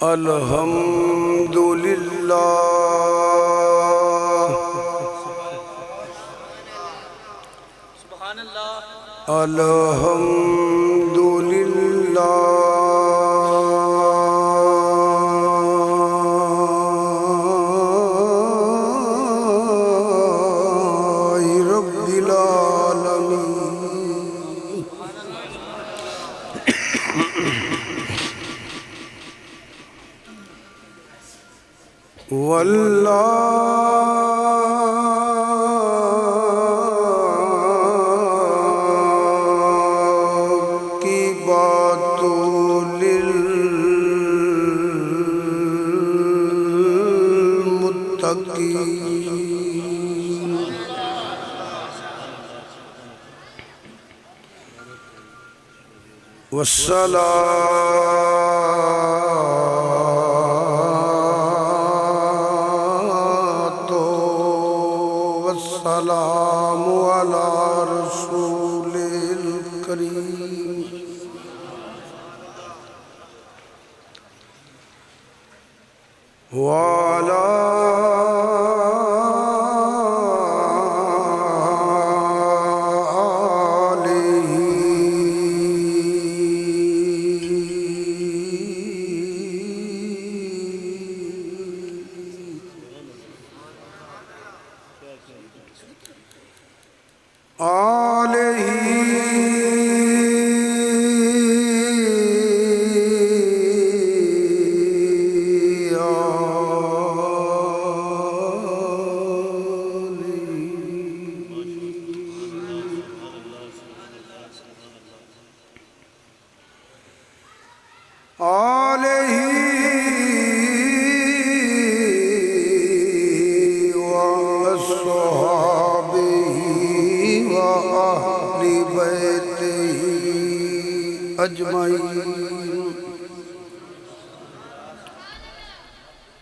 الحمدللہ سبحان اللہ الحمدللہ رب العالمین واللہ کی باتوں للمتقین والسلام على رسول الكريم وعلى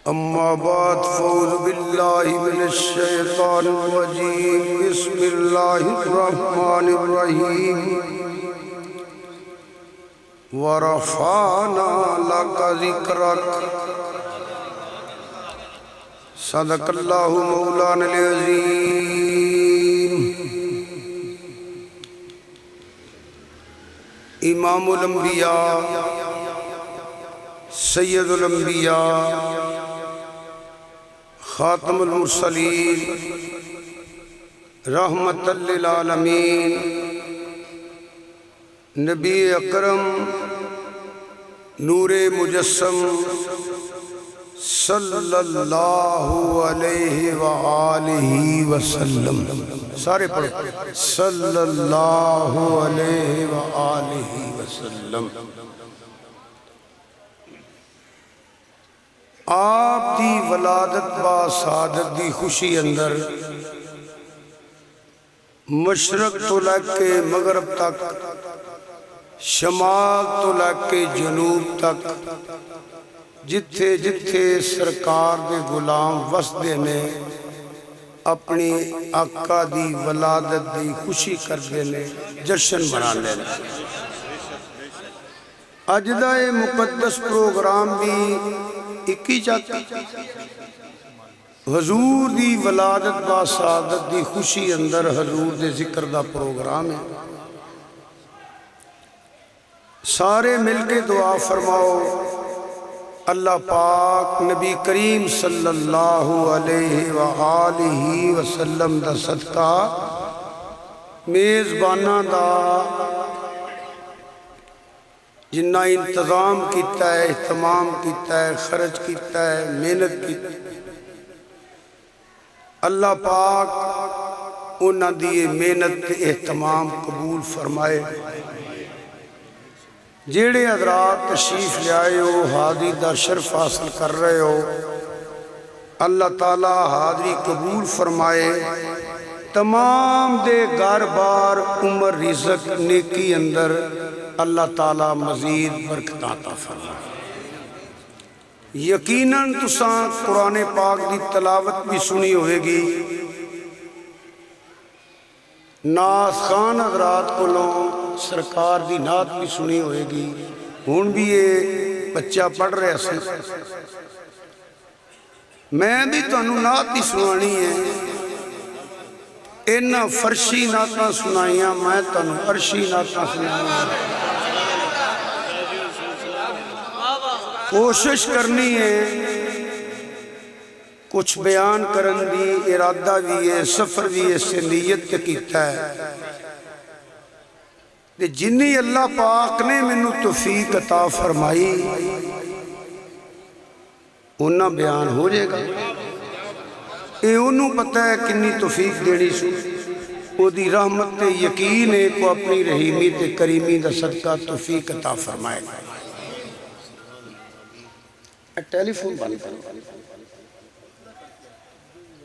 اما بعد فاعوذ باللہ من الشیطان الرجیم بسم اللہ الرحمن الرحیم ورفعنا لك ذکرک صدق اللہ مولانا العظیم امام الانبیاء سید الانبیاء خاتم المرسلین رحمت للعالمین نبی اکرم نور مجسم صلی اللہ علیہ وآلہ وسلم سارے پڑھو صلی اللہ علیہ وآلہ وسلم آپ دی ولادت با سعادت دی خوشی اندر مشرق تو لے کے مغرب تک شمال تو لے کے جنوب تک جتھے جتھے سرکار دے غلام وسدے نے اپنی آقا دی ولادت دی خوشی کر دینے جشن منا لینے اج دا یہ مقدس پروگرام بھی اکی چاہتا حضور دی ولادت با سعادت دی خوشی اندر حضور دے ذکر دا پروگرام ہے سارے مل کے دعا فرماؤ اللہ پاک نبی کریم صلی اللہ علیہ وآلہ وسلم دا صدقہ میزبانہ دا جنہ انتظام کیتا ہے اہتمام کیتا ہے خرچ کیتا ہے محنت کیتا ہے اللہ پاک انہاں دیئے محنت اہتمام قبول فرمائے جیڑے حضرات تشریف لے آئے ہو حاضری دا شرف حاصل کر رہے ہو اللہ تعالیٰ حاضری قبول فرمائے تمام دے گھر بار عمر رزق نیکی اندر اللہ تعالیٰ مزید برکت عطا فرمائے یقیناً تساں قرآن پاک دی تلاوت بھی سنی ہوئے گی ناز خان حضرات کو سرکار دی نعت بھی سنی ہوئے گی ہون بھی یہ بچہ پڑھ رہا سی میں بھی تانوں نعت ہی سنانی ہے انہاں فرشی نعتاں سنائیاں میں تانوں عرشی نعتاں سنائیاں کوشش کرنی ہے کچھ بیان کرن دی ارادہ بھی ہے سفر بھی ہے سے نیت کیتا ہے جنہی اللہ پاک نے منو توفیق عطا فرمائی انہاں بیان ہو جائے گا اے انہوں پتہ ہے کنی توفیق دینی سو او دی رحمت تے یقین ہے کو اپنی رحیمی تے کریمی دا صدقہ توفیق عطا فرمائے گا ٹیلی فون بند کرو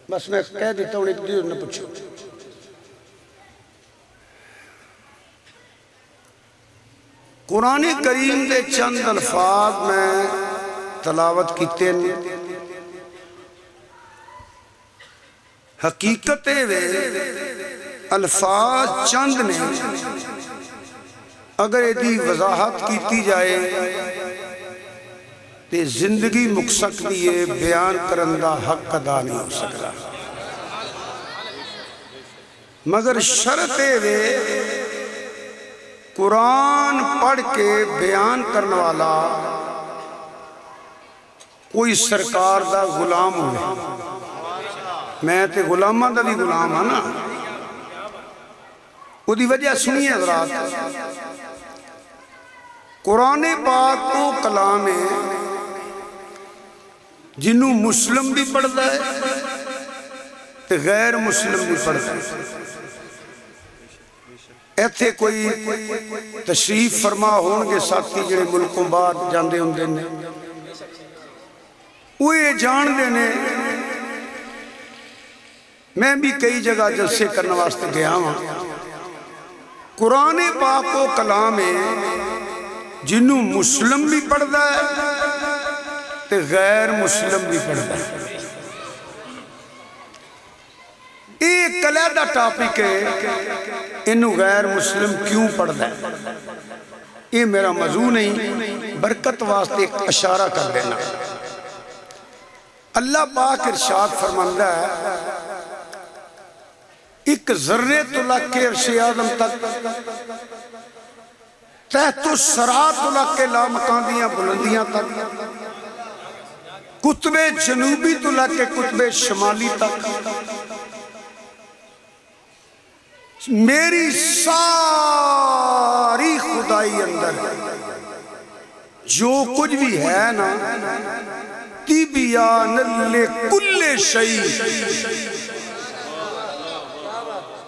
بس میں کہہ دیتا ہوں ایک دیو نہ پوچھو قرآن کریم دے چند الفاظ میں تلاوت کیتے ہیں حقیقت وے الفاظ چند نے اگر ایدی وضاحت کیتی جائے تے زندگی مک سکتی ہے بیان کرندہ حق ادا نہیں ہو سکتا مگر شرط وے قرآن پڑھ کے بیان کرنے والا کوئی سرکار دا غلام ہوئے میں تے غلامہ دا بھی غلام ہے نا وہ دی وجہ سنیے حضرات قرآن پاک کو کلام ہے جنہوں مسلم بھی پڑھتا ہے تے غیر مسلم بھی پڑھتا ہے ایتھے کوئی تشریف فرما ہونگے ساتھی جڑے ملکوں بعد جاندے ہوں دینے وہ یہ جان دینے میں بھی کئی جگہ جلسے کرنے واسطے گیا ہوں قرآن پاک کو کلام ہے جنہوں مسلم بھی پڑھتا ہے تے غیر مسلم بھی پڑھتا ہے ایک علیحدہ ٹاپک ہے انہوں غیر مسلم کیوں پڑھتا ہے یہ میرا موضوع نہیں برکت واسطے ایک اشارہ کر دینا اللہ پاک ارشاد فرماندہ ہے ایک ذرے طلق کے عرش اعظم تک تحت الثری طلق کے لامکاندیاں بلندیاں تک قطب جنوبی طلق کے قطب شمالی تک میری ساری خدائی اندر جو کچھ بھی ہے نا تیبیان لکل شیء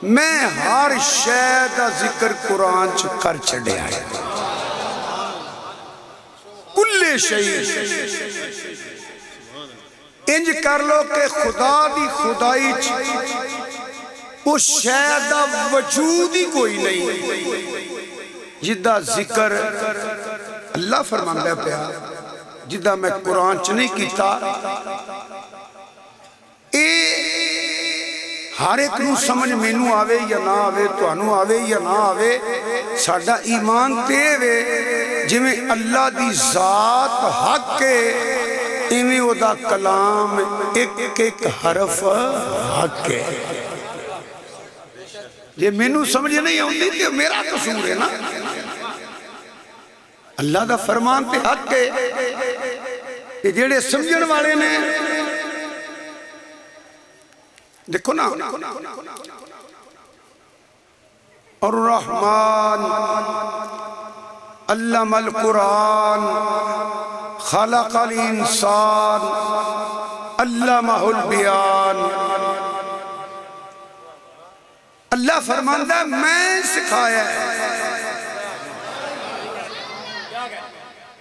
میں ہر شے دا ذکر قرآن چ کر چھڑے آئے کل شیء انج کر لو کہ خدا دی خدائی چ اس شے دا وجود ہی کوئی نہیں جدہ ذکر اللہ فرماندہ پیا جدہ میں قرآن چ نہیں کیتا اے ہر ایک نو سمجھ مینو آوے یا نہ آوے تو انو آوے یا نہ آوے ساڑھا ایمان تے وے جمیں اللہ دی ذات حق کے ایمیں وہ دا کلام ایک ایک حرف حق کے یہ مینو سمجھ نہیں ہوندی کہ میرا قصور ہے نا اللہ دا فرمان پہ حق کے یہ جیڑے سمجھن والے نے دیکھو نا الرحمن علم القرآن خلق الانسان علمہ البیان اللہ فرماندہ ہے میں سکھایا ہے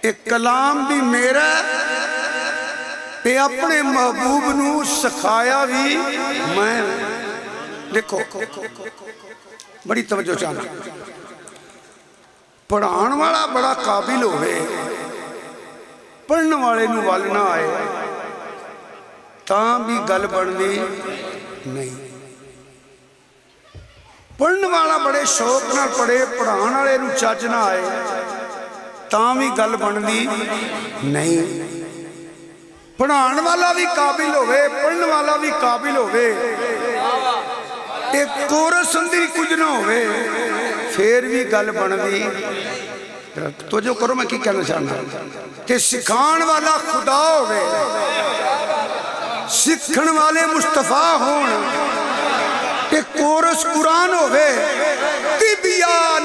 ایک کلام بھی میرا تے اپنے محبوب نو سکھایا بھی میں دیکھو بڑی توجہ چاہنا پڑھان والا بڑا قابل ہوئے پڑھنے والے نو والنا آئے تاں بھی گل بڑھنی نہیں پڑھنے والا بڑے شوق نہ پڑھے پڑھان والے نو چاچ نہ آئے ਤਾਂ ਵੀ ਗੱਲ ਬਣਦੀ ਨਹੀਂ। ਪੜ੍ਹਾਉਣ ਵਾਲਾ ਵੀ ਕਾਬਿਲ ਹੋਵੇ, ਪੜ੍ਹਨ ਵਾਲਾ ਵੀ ਕਾਬਿਲ ਹੋਵੇ, ਤੇ ਕੋਰਸ ਦੀ ਕੁਝ ਨਾ ਹੋਵੇ, ਫੇਰ ਵੀ ਗੱਲ ਬਣਦੀ। ਤੋ ਜੋ ਕਰੋ, ਮੈਂ ਕੀ ਕਹਿਣਾ ਚਾਹੁੰਦਾ, ਤੇ ਸਿਖਾਉਣ ਵਾਲਾ ਖੁਦਾ ਹੋਵੇ, ਸਿੱਖਣ ਵਾਲੇ ਮੁਸਤਫਾ ਹੋਣ, ਤੇ ਕੋਰਸ ਕੁਰਾਨ ਹੋਵੇ, ਤਿਬਿਆਨ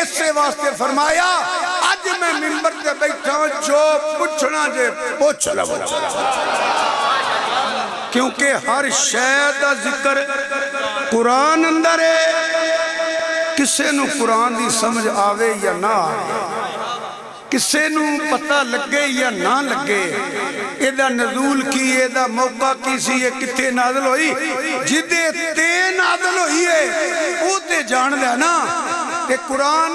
ਇਸੇ ਵਾਸਤੇ ਫਰਮਾਇਆ ਅੱਜ ਮੈਂ ਮਿੰਬਰ ਤੇ ਬੈਠਾ ਹਾਂ, ਜੋ ਪੁੱਛਣਾ ਜੇ ਪੁੱਛ ਲਵੋ, ਕਿਉਂਕਿ ਹਰ ਸ਼ੈ ਦਾ ਜ਼ਿਕਰ ਕੁਰਾਨ ਅੰਦਰ ਹੈ। ਕਿਸੇ ਨੂੰ ਕੁਰਾਨ ਦੀ ਸਮਝ ਆਵੇ ਜਾਂ ਨਾ ਆਵੇ, ਕਿਸੇ ਨੂੰ ਪਤਾ ਲੱਗੇ ਜਾਂ ਨਾ ਲੱਗੇ, ਇਹਦਾ ਨਜ਼ੂਲ ਕੀ, ਇਹਦਾ ਮੌਕਾ ਕੀ ਸੀ, ਇਹ ਕਿੱਥੇ ਨਾਜ਼ਲ ਹੋਈ, ਜਿਹਦੇ ਤੇ ਨਾਜ਼ਲ ਹੋਈ ਹੈ ਉਹ ਤੇ ਜਾਣਦਾ ਨਾ। ਤੇ ਕੁਰਾਨ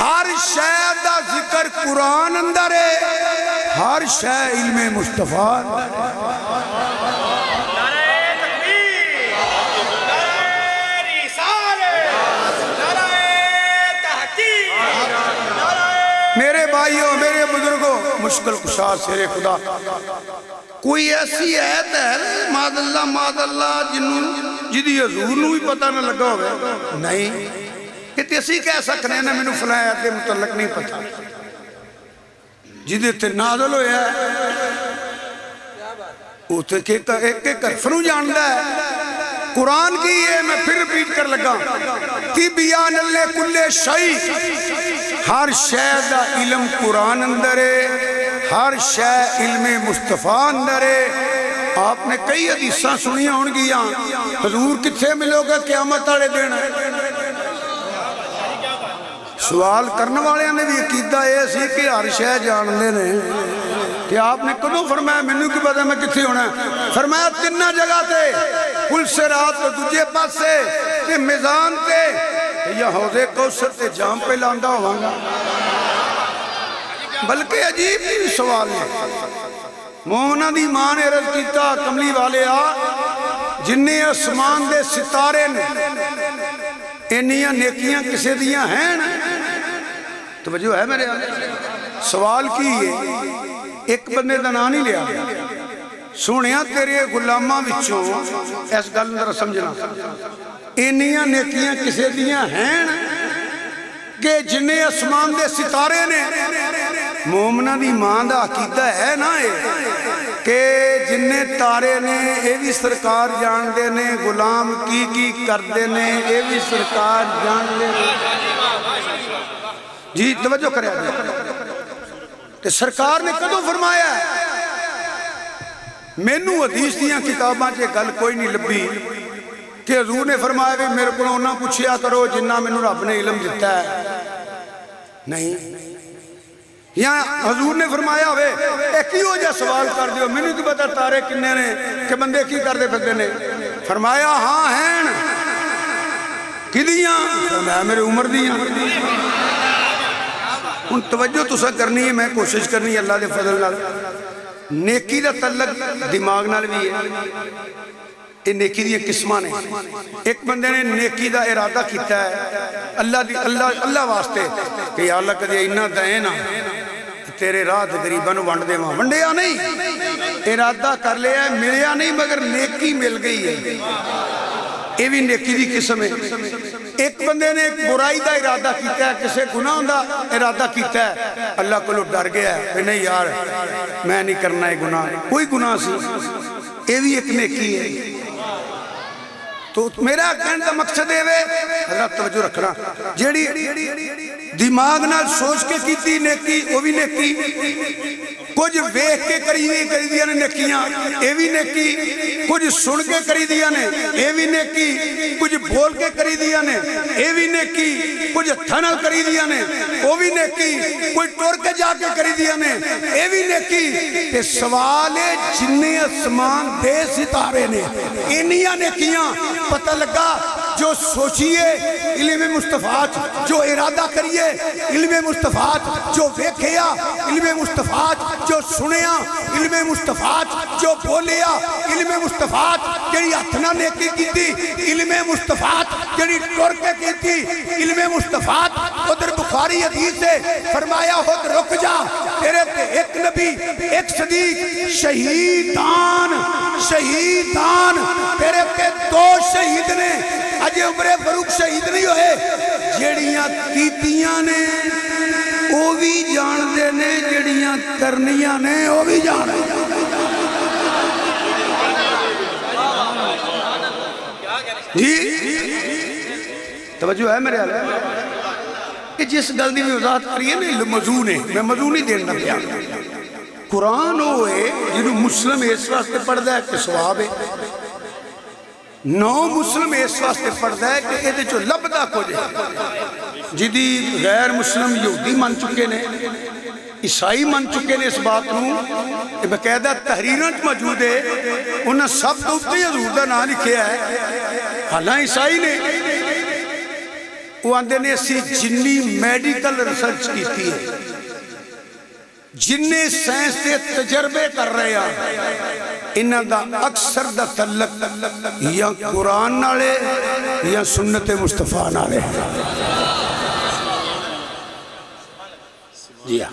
ਹਰ ਸ਼ੈ ਦਾ ਜ਼ਿਕਰ ਕੁਰਾਨ ਅੰਦਰ ਹੈ, ਹਰ ਸ਼ੈ ਇਲਮ ਮੁਸਤਫਾ میرے بھائیوں، میرے بزرگوں، مشکل کشا شیر خدا، کوئی ایسی ایت ہے ماد اللہ جدی حضور نو بھی پتہ نہ لگا ہوئے؟ نہیں، کہ تیسی کہہ سکنے نا میں نے فلاں ایت کے متعلق نہیں پتہ، جدی تے نازل ہویا ہے وہ تے ایک ایک حرف نو جاندا ہے۔ قرآن کی یہ میں پھر ریپیٹ کر لگا، تبیان لکل شیء، ہر شے دا علم قرآن اندر ہے، ہر شے علم مصطفیٰ اندر ہے۔ آپ نے کئی حدیثاں سنیاں ہون گیاں، حضور کتھے ملو گے قیامت والے دن؟ سوال کرنے والے نے بھی عقیدہ یہ سی کہ ہر شے جانتے نے، کہ آپ نے کدوں فرمایا مینوں کی پتہ میں کتھے ہونا ہے؟ فرمایا تیناں جگہ تے، پل صراط تو دوجے پاسے تے میزان تے یا حوض کوثر تے جام پہ لاندا ہواں گا۔ بلکہ عجیب بھی سوال ہے، مومنہ دی ماں نے عرض کیتا کملی والے آ، جنہیں اسمان دے ستارے نے انیاں نیکیاں کسے دیاں ہیں؟ توجہ ہے میرے آگے؟ سوال کی ہے، ایک بندے دا نام نہیں لیا، سونیا تیرے غلاماں وچوں، اس گل اندر سمجھنا، انیاں نیکیاں کسے دیاں ہیں کہ جنہیں اسمان دے ستارے نے؟ مومنہ دی ماں دا عقیدہ ہے نا کہ جنہیں تارے نے اے بھی سرکار جان دے نے، غلام کی کر دے نے اے بھی سرکار جان دے نے۔ جی توجہ کرے آگے، کہ سرکار نے کدوں فرمایا ہے؟ مینوں حدیث دیاں کتاباں چے گل کوئی نہیں لبھی کہ حضور نے فرمایا بھی میرے کو نہ پوچھیا کرو جنہ مینوں رب نے علم دیتا ہے، نہیں۔ یا حضور نے فرمایا ہوئے ایک ہی ہو جا سوال کر دیو، مینوں کی پتہ تارے کنے نے کہ بندے کی کر دے پھر نے؟ فرمایا ہاں ہیں، کی دیاں؟ فرمایا میرے عمر دیاں۔ ان توجہ تو سا کرنی ہے، میں کوشش کرنی ہے اللہ دے فضل نال۔ نیکی دا تعلق دماغ نال بھی ہے، یہ نیکی دی قسمہ نے۔ ایک بندے نے نیکی دا ارادہ کیتا ہے اللہ واسطے کہ یا اللہ کدے انہا دائیں نا تیرے راہ دے غریباں نو ونڈ دے وہاں، ونڈیا نہیں، ارادہ کر لیا ہے، ملیا نہیں مگر نیکی مل گئی ہے، یہ بھی نیکی دی قسم ہے۔ ایک بندے نے ایک برائی دا ارادہ کیتا ہے، کسے گناہ دا ارادہ کیتا ہے، اللہ کو لو ڈر گیا ہے کہ نہیں یار میں نہیں کرنا ہے گناہ، کوئی گناہ سی، یہ بھی ایک نیکی ہے۔ تو میرا کہنے دا مقصد ہے حضرت توجہ رکھنا، جیڑی دماغ نال سوچ کے کیتی نیکی وہ بھی نیکی، کچھ ویکھ کے کری دیا نے نیکیاں اے بھی نیکی، کچھ سن کے کری دیا نے اے بھی نیکی، کچھ بول کے کری دیا نے اے بھی نیکی، کچھ تھنل کری دیا نے وہ بھی نیکی، کوئی ٹور کے جا کے کری دیا نے اے بھی نیکی۔ تے سوال ہے جنہیں اسمان دے ستارے نے انیاں نیکیاں پتہ لگا، جو سوچیے علم مصطفیٰ، جو ارادہ کریے علم مصطفیٰ، جو ویکھیا علم مصطفیٰ، جو سنیا علم مصطفیٰ، جو بولیا علم مصطفیٰ جڑی ہتھنا نیکی کیتی علم مصطفیٰ جڑی ٹر کے کیتی علم مصطفیٰ ادھر بخاری حدیث سے فرمایا خود رک جا تیرے تے ایک نبی ایک صدیق شہیدان تیرے تے دو شہید نے اجے عمر فاروق شہید نہیں ہوئے جڑیاں کیتیاں نے وہ بھی جان دے نے جڑیاں کرنیاں نے وہ بھی جان دے جی توجہ ہے میرے حال کہ جس گل دی میں وضاحت کریے نا موضوع نے میں موضوع نہیں دینا پیا قرآن ہوئے جنہوں مسلم اس واسطے پڑھتا ہے کہ ثواب ہے نو مسلم اس واسطے پڑھتا ہے کہ یہ جو لبدا کو جائے جدی غیر مسلم یہودی من چکے نے عیسائی من چکے نے اس بات نو بقاعدہ تحریرات موجود ہے انہاں سب تو اتنے حضور دا نام لکھیا ہے حالانکہ عیسائی نے وہ آندے نے اسی جنی میڈیکل ریسرچ کیتی ہے جننے سائنس دے تجربے کر رہے ہیں انہاں دا اکثر دا تعلق یا قرآن نالے یا سنت مصطفیٰ نالے جی ہاں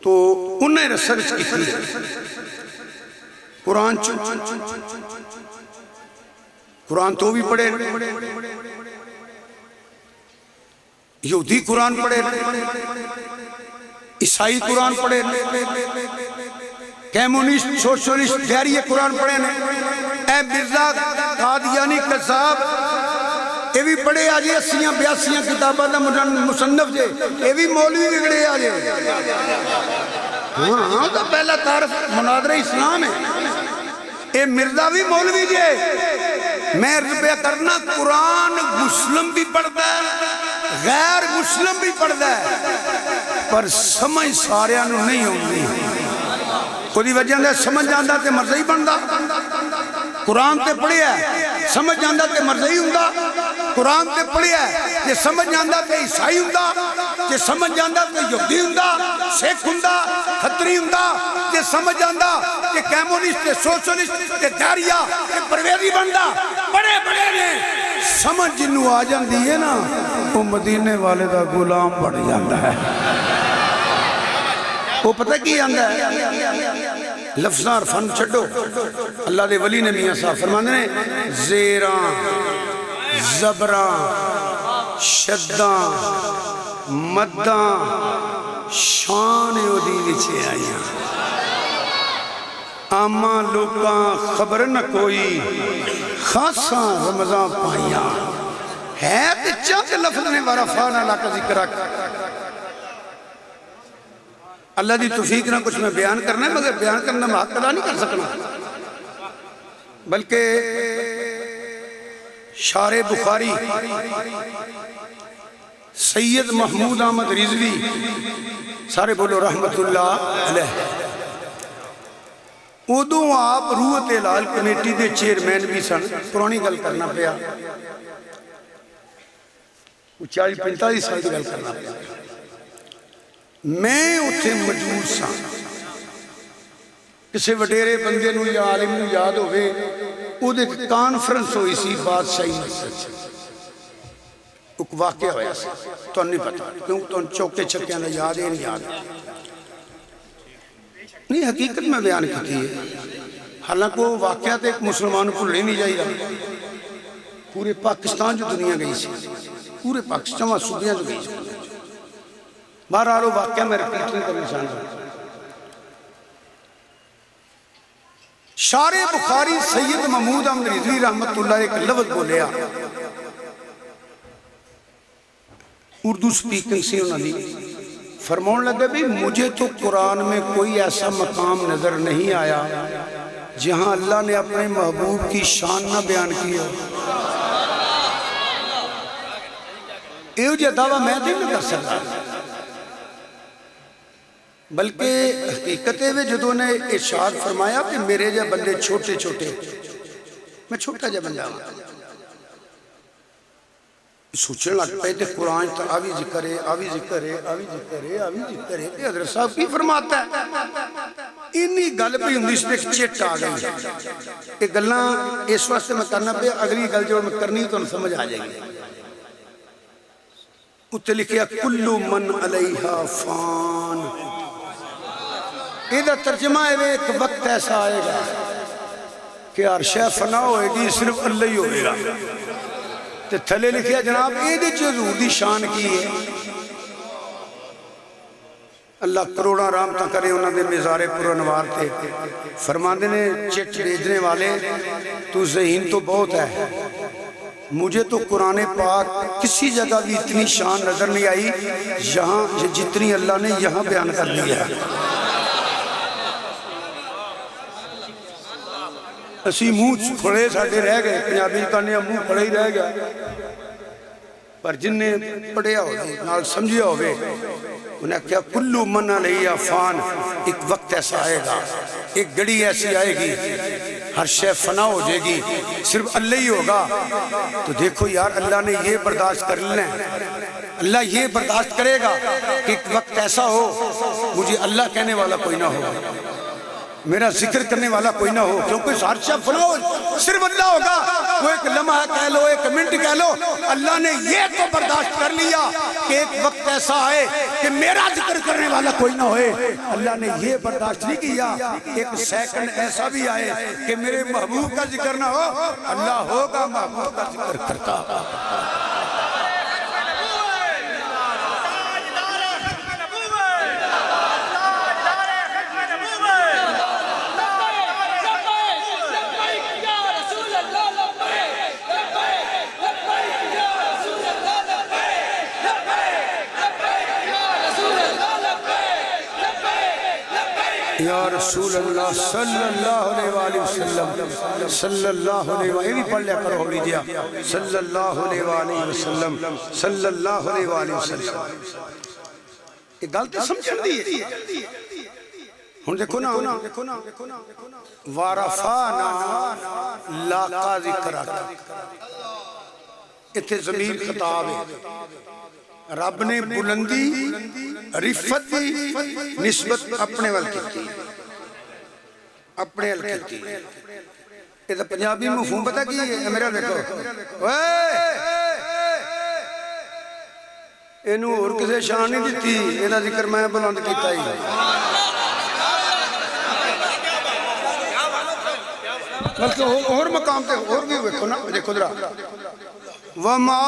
تو انہیں ریسرچ کی تھی قرآن تو بھی پڑھے یہودی قرآن پڑھے عیسائی قرآن پڑھے کیمونسٹ سوشلسٹ دہریے قرآن پڑھے اے مرزا قادیانی قذاب یہ بھی پڑھے آجے 80-82 کتابہ دا مصنف جے یہ بھی مولوی بگڑے آجے ہاں تو پہلا تعارف مناظر اسلام ہے یہ مرزا بھی مولوی جے میں ربیہ کرنا قرآن مسلم بھی پڑھتا ہے غیر مسلم بھی پڑھتا ہے پر سمجھ سارے انہوں نہیں ہوندی کوئی وجہ ہے سمجھ جاندہ تے مرضی بندہ قرآن تے پڑھے ہے سمجھ جاندہ تے مرضی ہوندہ قرآن تے پڑھے ہے یہ سمجھ جاندہ تے عیسائی ہوندہ یہ سمجھ جاندہ تے یہودی ہوندہ سکھ ہوندہ کھتری ہوندہ یہ سمجھ جاندہ کہ کیمونسٹ تے سوشلسٹ تے داریا تے پرویزی بندہ بڑے بڑے نے سمجھ جنہوں آ جاندی ہے نا وہ مدینے والے دا غلام بڑھ جاندہ ہے وہ پتہ کی آندہ ہے لفظاں اور فن چھڑو اللہ دے ولی نے میاں صاحب فرمانے نے زیراں زبراں شداں مداں شان او دی وچے آئیاں آماں لوکاں خبر نہ کوئی خاصاں رمضان پائیاں ہے تے چند لفظ نے ورفانا لاکہ ذکر رکھ اللہ دی توفیق نہ کچھ میں بیان کرنا ہے مگر بیان کرنا میں حق ادا نہیں کر سکنا بلکہ شارع بخاری سید محمود احمد رضوی سارے بولو رحمت اللہ علیہ ادو آپ روحت الال کمیٹی دے چیئرمین بھی سن پرانی گل کرنا پیا 40-45 سال دی گل کرنا پیا میں اتھے موجود سا کسی وڈیرے بندے نو یا عالم نو یاد ہوئے وہ دے کانفرنس ہوئی سی بادشاہی مسجد ایک واقعہ ہویا سی تو نہیں پتا کیونکہ تو چوکے چھکے نہ یاد ہے نہیں یاد نہیں حقیقت میں بیان کی ہے حالانکہ وہ واقعات ایک مسلمان کو لے نہیں جائی رہا پورے پاکستان جو دنیا گئی سی پورے پاکستان و صوبیاں جو گئی سی بہرحال وہ واقعہ میں رپیٹ نہیں کرنا چاہتا شارع بخاری سید محمود احمد رضوی رحمت اللہ ایک لفظ بولیا اردو سپیکنگ سی انہوں نے فرمون لگا بھی مجھے تو قرآن میں کوئی ایسا مقام نظر نہیں آیا جہاں اللہ نے اپنے محبوب کی شان نہ بیان کی ہو یہ جو دعویٰ میں نہیں کر سکتا بلکہ حقیقت ہے جدوں نے ارشاد فرمایا کہ میرے جا بندے چھوٹے چھوٹے میں چھوٹا جا بندہ ہوں سوچنے لگ پہ کہ قرآن تا آوی ذکر ہے آوی ذکر ہے آوی ذکر ہے آوی ذکر ہے کہ حضرت صاحب کی فرماتا ہے اینی گل پہ ہوں اس پہ ایک چٹ آ گئی. یہ گلاں اس واسطے میں کرنا پہ اگلی گل جو میں کرنی تو سمجھ آ جائے گی. اتنے لکھیا کل من علیہا فان. یہ ترجمہ ہے ایک وقت ایسا آئے گا کہ عرش فنا ہوئے گی صرف اللہ ہی ہوئے گا. تے تھلے لکھیا جناب یہ جو حضور دی شان کی ہے. اللہ کروڑا رحمتاں کرے انہوں نے مزارے پر انوار تھے. فرماندے نے چٹ بھیجنے والے تو ذہین تو بہت ہے. مجھے تو قرآن پاک کسی جگہ بھی اتنی شان نظر نہیں آئی یہاں جتنی اللہ نے یہاں بیان کر دیا ہے. اسی منہ پھڑے ساڑھے رہ گئے پنجابی کہنے منہ پھڑے ہی رہ گیا. پر جن نے پڑھیا ہوئے نال سمجھیا ہوئے انہیں کیا کلو من علیہ فان. ایک وقت ایسا آئے گا ایک گھڑی ایسی آئے گی ہر شے فنا ہو جائے گی صرف اللہ ہی ہوگا. تو دیکھو یار اللہ نے یہ برداشت کر لینا ہے. اللہ یہ برداشت کرے گا کہ ایک وقت ایسا ہو مجھے اللہ کہنے والا کوئی نہ ہو میرا ذکر کرنے والا کوئی نہ ہو کیونکہ ہر شے فنا ہو صرف اللہ ہوگا. وہ ایک لمحہ کہہ لو ایک منٹ کہہ لو اللہ نے یہ تو برداشت کر لیا کہ ایک وقت ایسا آئے کہ میرا ذکر کرنے والا کوئی نہ ہوئے. اللہ نے یہ برداشت نہیں کیا ایک سیکنڈ ایسا بھی آئے کہ میرے محبوب کا ذکر نہ ہو. اللہ ہوگا محبوب کا ذکر کرتا. یا رسول اللہ صلی اللہ علیہ وآلہ وسلم صلی اللہ علیہ وآلہ یہ بھی پڑھ لیا کرو لیجیا صلی اللہ علیہ وآلہ وسلم صلی اللہ علیہ وآلہ وسلم. یہ گلتے سمجھن دی ہے. ہن دیکھو نا وارفانا لاقا ذکراتا. اتھے ضمیر خطاب ہے. رب نے بلندی رفت دی نسبت اپنے وال کی اپنے وال کی. یہ تو پنجابی مفہوم پتہ کی ہے میرا دیکھو اینو اور کسے شان نہیں دیتی اینا ذکر میں بلند کیتا ہی. بلکہ اور مقام تے اور بھی ہوئے نا دیکھو درہ وما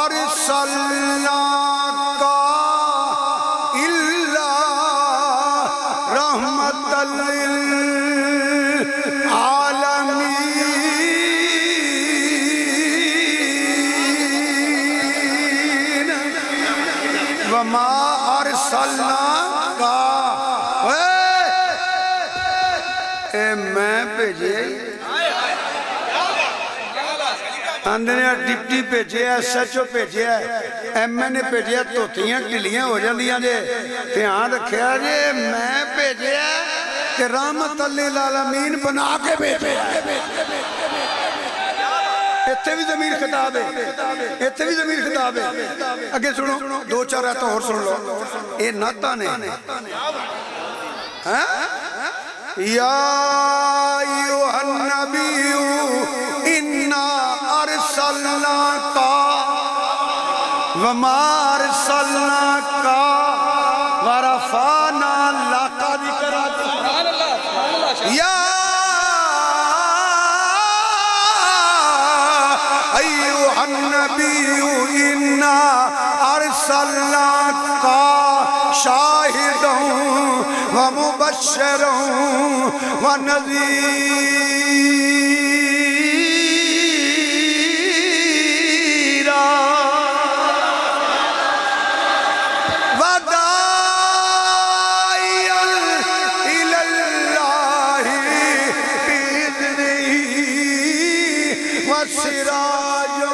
أرسلناك إلا رحمة للعالمين وما أرسلناك اے میں بھیجے اندنے ڈپٹی بھیجے ہے سچو بھیجے ہے ایم این نے بھیجے ہے توتیاں ٹلیاں ہو جاندیاں جے دھیان رکھیا جے میں بھیجے ہے کہ رحمت للعالمین بنا کے بھیجے ہے. اتھے بھی ضمیر خطاب ہے اتھے بھی ضمیر خطاب ہے. اگے سنو دو چار آیتیں اور سن لو. اے ناتا نے یا ایوہ النبی انا ارسلناک وما ارسلناک ورفعنا لک ذکرک. یا ایوہ النبی انا ارسلناک شاہدا ومبشرا ونذیرا وداعيا إلى الله بإذنه وسراجا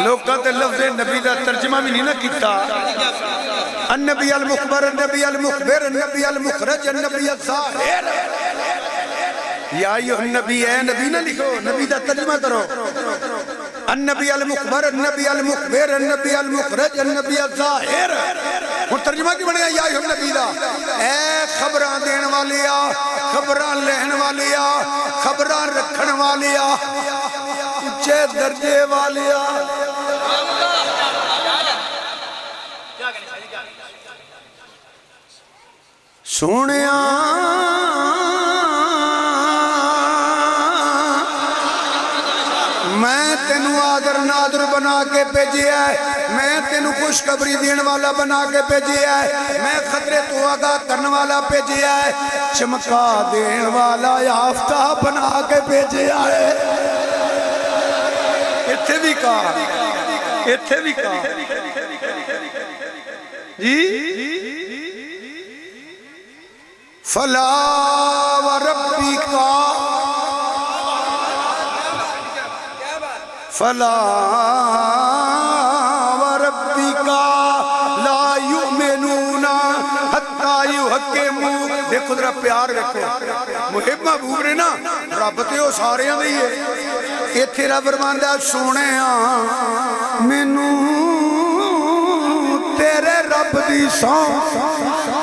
لوکاں تے لفظ نبی دا ترجمہ بھی نہیں نہ کیتا النبی المخبر النبی المخبر النبی المخرج النبی الظاہر یا ایوہ النبی اے نبی نہ لکھو نبی دا ترجمہ کرو النبی المخبر النبی المخبر النبی المخرج النبی الظاہر اور ترجمہ کی بنے گا یا ایوہ النبی دا اے خبران دین والیا خبران لہن والیا خبران رکھن والیا اچھے درجے والیا سونیاں میں تینو آدر نادر بنا کے بھیجیا ہے میں تینو خوشخبری دین والا بنا کے بھیجیا ہے میں خطرے تو آگاہ کرنے والا بھیجیا ہے چمکا دین والا یافتہ بنا کے بھیجیا ہے اتھے بھی کہا اتھے بھی کہا جی فلا وربک فلا وربک لا یؤمنون حتی یحکموک دیکھو ذرا پیار رکھو محب محبوب نے نا رب تے ہو سارے ہیں دئیے ایتھے رب فرماندا سونے مینوں تیرے رب دی سوں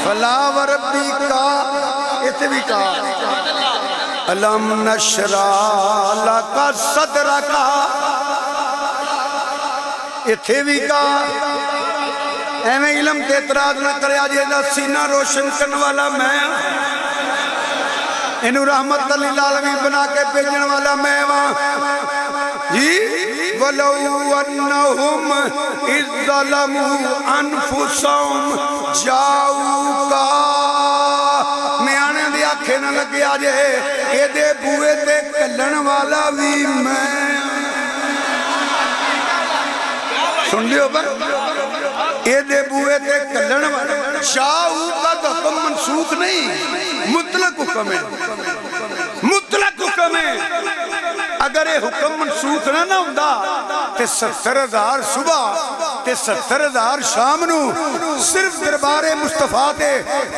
فلا وربک ایتھے بھی کہا علم نشرح لک صدرک ایتھے بھی کہا ایویں علم تے اعتراض نہ کرے آج یہ سینہ روشن کرنے والا میں انہوں رحمت للعالمین بنا کے بھیجنے والا میں جی وَلَوْ أَنَّهُمْ إِذْ ظَلَمُوا أَنفُسَهُمْ جَاؤُوكَ میں آنے دے آنکھیں نہ لگے آجے اے دے بوئے تے کلن والا بھی میں سن لیو پر اے دے بوئے تے کلن والا جاؤوكا تو حکم منسوخ نہیں مطلق حکم ہے مطلق حکم ہے اگر یہ حکم منسوخ نہ ہوتا تے 70,000 صبح تے 70,000 شام نو صرف دربار مصطفیٰ تے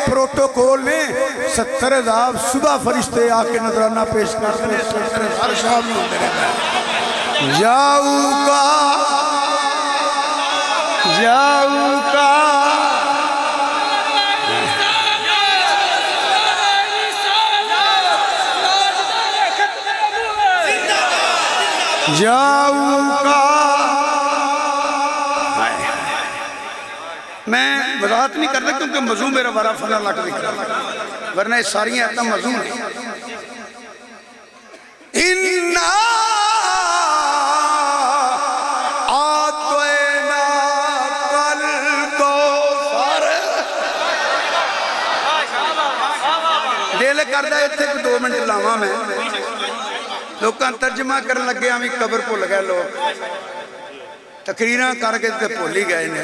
پروٹوکول نے 70,000 صبح فرشتے آکے نظرانہ پیش کرتے 70,000 شام نو جاؤوکا جاؤوکا جاؤوکا میں وضاحت نہیں کرتا کیونکہ موضوع میرا بارا فنا لاکھ ذکر ورنہ اس ساری آیتاں موضوع نہیں اِنَّا آتوینا الکوثر دل کردہ اتھے کو 2 منٹ لاواں میں لوکاں ترجمہ کرن لگے ہمیں قبر کو لگے لوگ تقریران کر کے تے بھولی گئے نے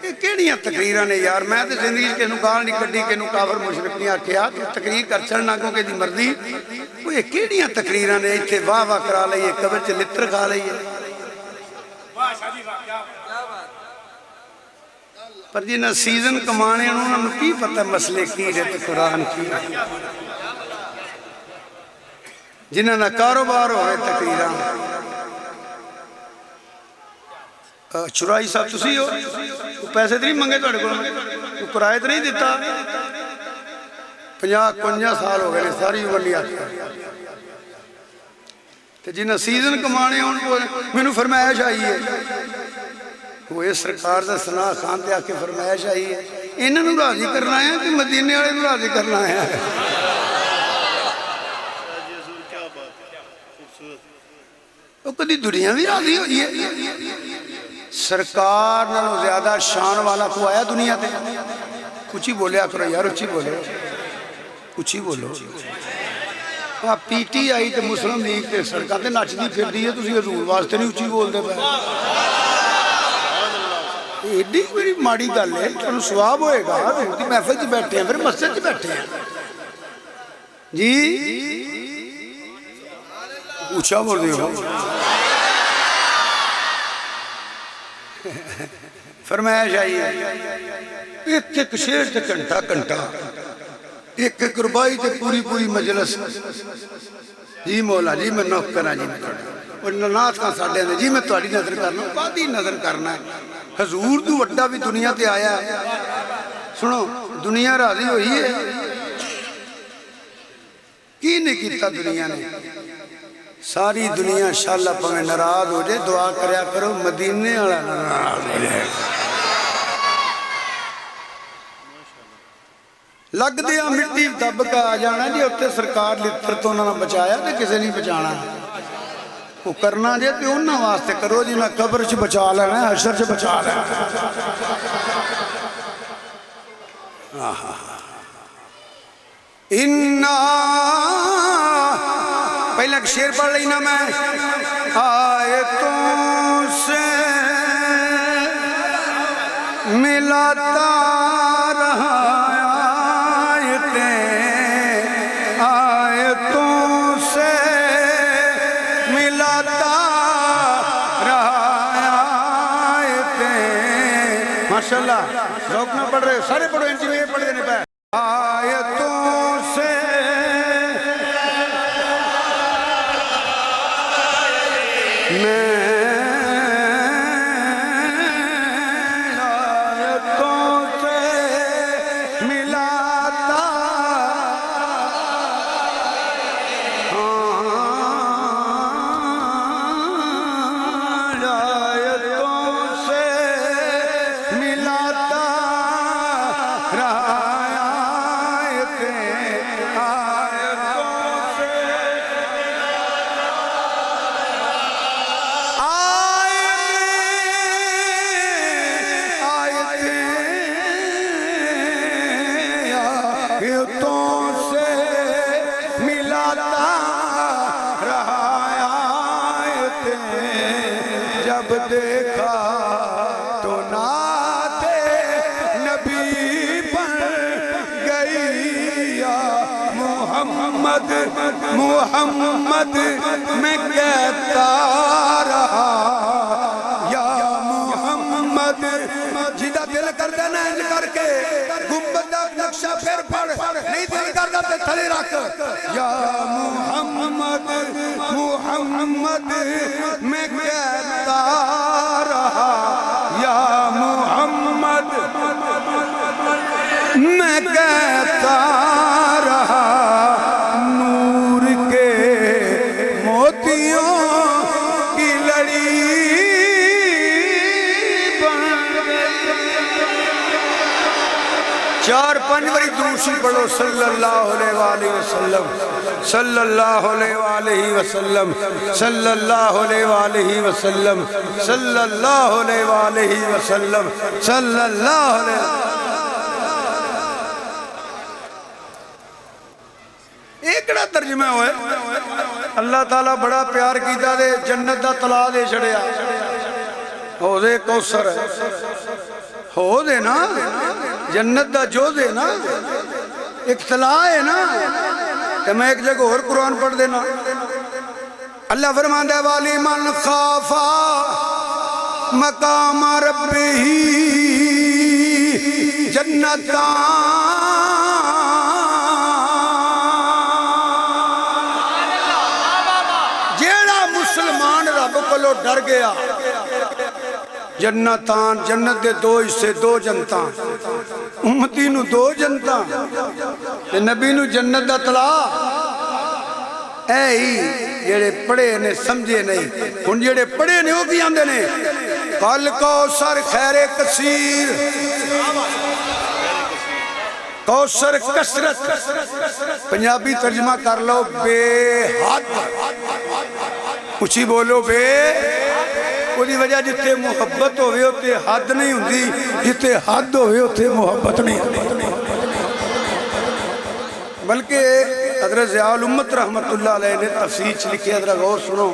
یہ کیڑیاں تقریران نے یار میں تے زندگی کے نو گال نہیں کڈی کے نو کافر مشرک نہیں آکھیا تقریر کر چڑھنا کیونکہ دی مرضی وہ یہ کیڑیاں تقریران نے ایتھے واہ واہ کرا لئیے قبر چ لتر کھا لئیے پر جنہاں سیزن کمانے انہوں نے کی پتہ مسئلے کی رہتے قرآن کی جنہاں نہ کاروبار ہوئے تقریران چرائی صاحب تسی ہو پیسے تو نہیں منگے تو اڑے کو کرائے تو نہیں دیتا 50-55 سال ہو گئے ساری عمر لیا تو جنہاں سیزن کمانے ان کو میں فرمایا چاہیے وہ اس سرکار دا سنا خان تے آکے فرمایا چاہیے انہوں نے راضی کرنا ہے کہ مدینے والے نے راضی کرنا ہے وہ کدی دنیا بھی راضی ہوئی ہے سرکار نالوں زیادہ شان والا کو آیا دنیا تے کچھ ہی بولیا کرو یار اچھی بولے کچھ ہی بولو پی ٹی آئی تے مسلم لیگ تے سرکار تے نچ دی پھر دی ہے تسی حضور واسطے نہیں اچھی بول دے پہ ایڈی میری ماڑی گل ہے تانوں ثواب ہوئے گا حضور دی محفل چ بیٹھے ہیں پھر مسجد چ بیٹھے ہیں جی اونچا بول رہے ہو فرمائش آئی ہے ایک ایک شیر تے گھنٹہ گھنٹہ ایک ایک ربائی تے پوری پوری مجلس جی مولا جی میں نوکرہ جی میں توڑا اور ننات کا ساڑھے ہیں جی میں توڑی نظر کرنا ہوں بادی نظر کرنا ہے حضور تو وڈا بھی دنیا تے آیا ہے سنو دنیا راضی ہوئی ہے کی نہیں کیتا دنیا نے ساری دنیا انشاءاللہ پہنگے نراض ہو جائے دعا کریا کرو مدینے والا نراض ہو جائے لگ دیا مٹی دب کا آ جانا جی اتے سرکار لتر تو انہوں نے بچایا تو کسے نہیں بچانا وہ کرنا جائے تو انہوں واسطے کرو جی میں قبر سے بچا لینا ہے حشر سے بچا لینا پہلے ایک شیر پڑھ لینا میں آیتوں سے ملاتا رہا آیتوں سے ملاتا رہا آیتیں ماشاءاللہ ذوق نہ پڑھ رہے سارے پڑھو انجی میں پڑھ دینے پہ آیتوں سے دیکھا تو نعت نبی پر گئی یا محمد محمد میں کہتا رہا یا محمد جیدہ دل کر دینا انج کر کے گنبد نقشہ پھر پڑھ نہیں دل کر دیتے تھلی رکھ یا محمد محمد میں کہتا رہا یا محمد میں کہتا رہا نور کے موتیوں کی لڑی بن گئی چار پانچ باری دوسری پڑھو صلی اللہ علیہ وآلہ وسلم صلی اللہ علیہ وآلہ وسلم صلی اللہ علیہ وآلہ وسلم صلی اللہ علیہ وآلہ وسلم صلی اللہ علیہ ایکڑا ترجمہ ہوئے اللہ تعالیٰ بڑا پیار کیتا دے جنت دا طلا دے چھڑیا ہو دے کوثر ہے ہو دے نا جنت دا جو دے نا ایک طلا ہے نا کہ میں ایک جگہ اور قرآن پڑھ دینا اللہ فرمان دے والی من خافا مقام ربہی جنتان جیڑا مسلمان رب کلو ڈر گیا جنتان جنت دے دو حصے دو جنتان امتی نو دو جنتان نبی نو جنت دا طلا اے ہی جیڑے پڑھے نے سمجھے نہیں ان جیڑے پڑھے نے ہو بھی آندے نے قل کوثر خیر کثیر کوثر کثرت پنجابی ترجمہ کر لو بے حد اچھی بولو بے کوئی وجہ جتے محبت ہوئے ہوتے حد نہیں ہوندی جتے حد ہوئے ہوتے محبت نہیں ہوندی بلکہ حضرت ضیاء الامت رحمت اللہ علیہ نے تفسیر لکھی حضرت غور سنو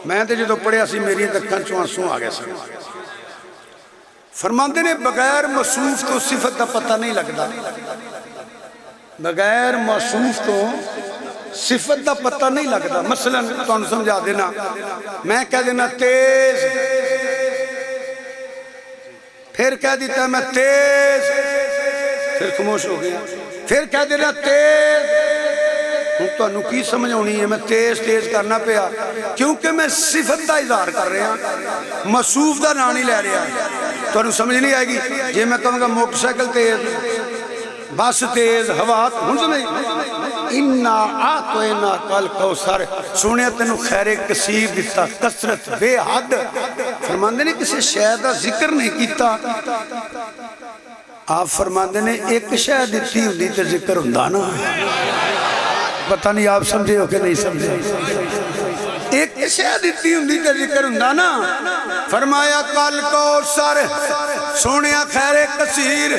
میں تے جو پڑھیا سی میری دکھن چو آنسوں آگیا سی فرماندے نے بغیر موصوف تو صفت کا پتہ نہیں لگتا بغیر موصوف تو صفت کا پتہ نہیں لگتا مثلا تو انہوں سمجھا دینا میں کہہ دینا تیز پھر کہہ دیتا ہے میں تیز، پھر خاموش ہو گیا، پھر کہہ دیتا تیز، ہوں تو انہوں کی سمجھ ہونی ہے میں تیز تیز کرنا پیا کیونکہ میں صفت دا اظہار کر رہا ہوں، موصوف دا نام نہیں لے رہا، تو انہوں سمجھ نہیں آئے گی جی میں کہوں گا موٹر سائیکل تیز، بس تیز، ہوا ہوں سمجھ اِنَّا آتَوْنَا کَل کوثر، سونے تینوں خیر کثیر دیتا، کثرت بے حد، فرماندے نے کسی شے دا ذکر نہیں کیتا، آپ فرماندے نے ایک شے دیتی ہوندی تے ذکر ہوندا نا، پتہ نہیں آپ سمجھے ہو کہ نہیں سمجھے، ایک شے دیتی ہوندی تے ذکر ہوندا نا، فرمایا کل کوثر سونیا خیر کثیر،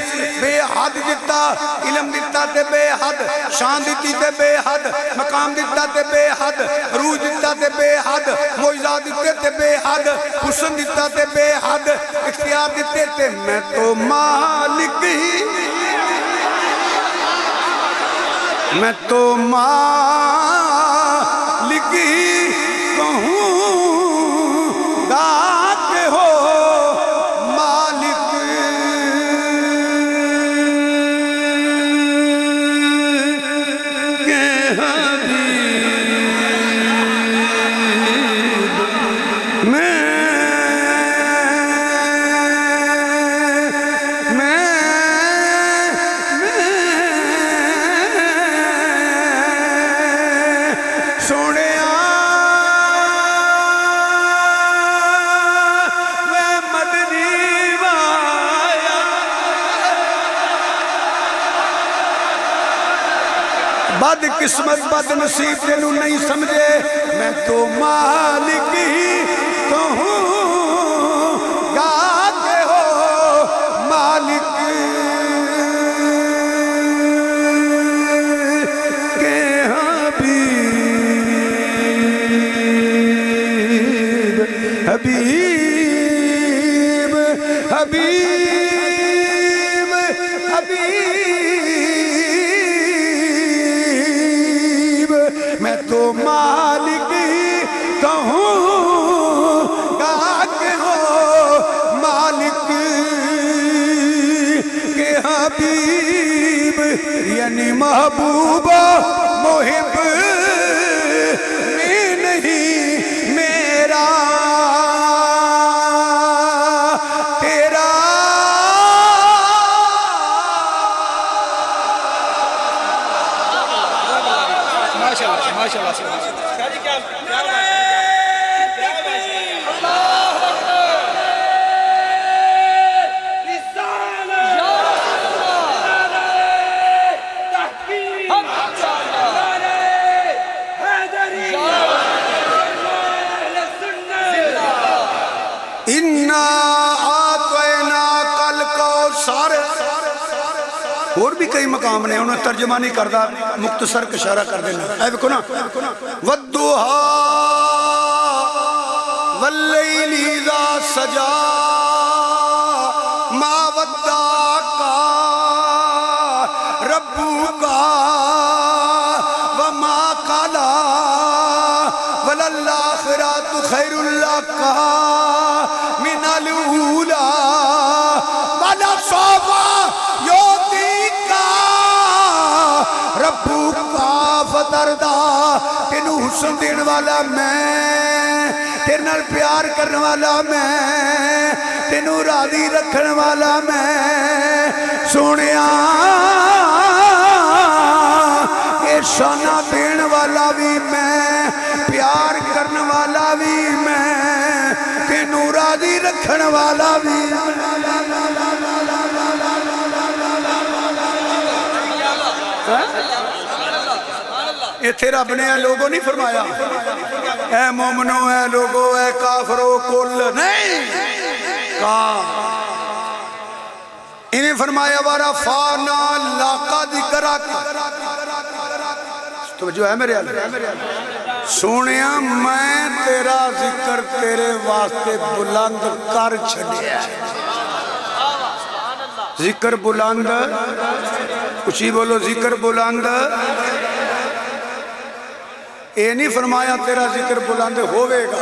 بے حد دیتا، علم دیتا تے بے حد، شان دیتی تے بے حد، مقام دیتا تے بے حد، عروج دیتا تے بے حد، معجزات دیتے تے بے حد، حسن دیتا تے بے حد، اختیار دیتے تے میں تو مالک ہی، میں تو مالک ہی کہوں گا کہ ہو مالک کے حبیب، میں بد قسمت بد نصیب تینوں نہیں سمجھے، میں تو مالک ہی کہوں گا کہ ہو مالک کے حبیب، حبیب حبیب حبیب، میں تو مالک ہی کہوں گا کہ ہو مالک کے حبیب، یعنی محبوب محب میں نہیں میرا تیرا، ماشاءاللہ اِنَّا آتَوْنَاكَ الْكَوْثَرَ، اور بھی کئی مقام نے انہوں نے ترجمہ نہیں کردہ، مختصر اشارہ کر دینا، اے بکو نا وَالضُّحَا وَاللَّيْلِ اِذَا سَجَا مَا وَدَّعَكَ رَبُّكَ وَمَا قَلَى وَلَلْآخِرَةُ خَيْرٌ لَكَ مِنَ الْأُولَى وَلَسَوْفَ يُعْطِيكَ رَبُّكَ فَتَرْضَى، تینوں حسن دین والا میں، تیرے نال پیار کرنے والا میں، تینوں راضی رکھنے والا میں، سونیا شانہ دین والا بھی میں، پیار کرنے والا بھی میں، تینوں راضی رکھنے والا بھی، یہ تھے رب نے لوگوں نہیں فرمایا اے مومنو اے لوگو اے کافرو کل نہیں کہا، انہیں فرمایا وَرَفَعْنَا لَكَ ذِكْرَكَ، توجہ ہے میرے اللہ، سونیا میں تیرا ذکر تیرے واسطے بلند کر چھڑیا، ذکر بلند، کچھ ہی بولو ذکر بلند، اے نہیں فرمایا تیرا ذکر بلند ہوئے گا،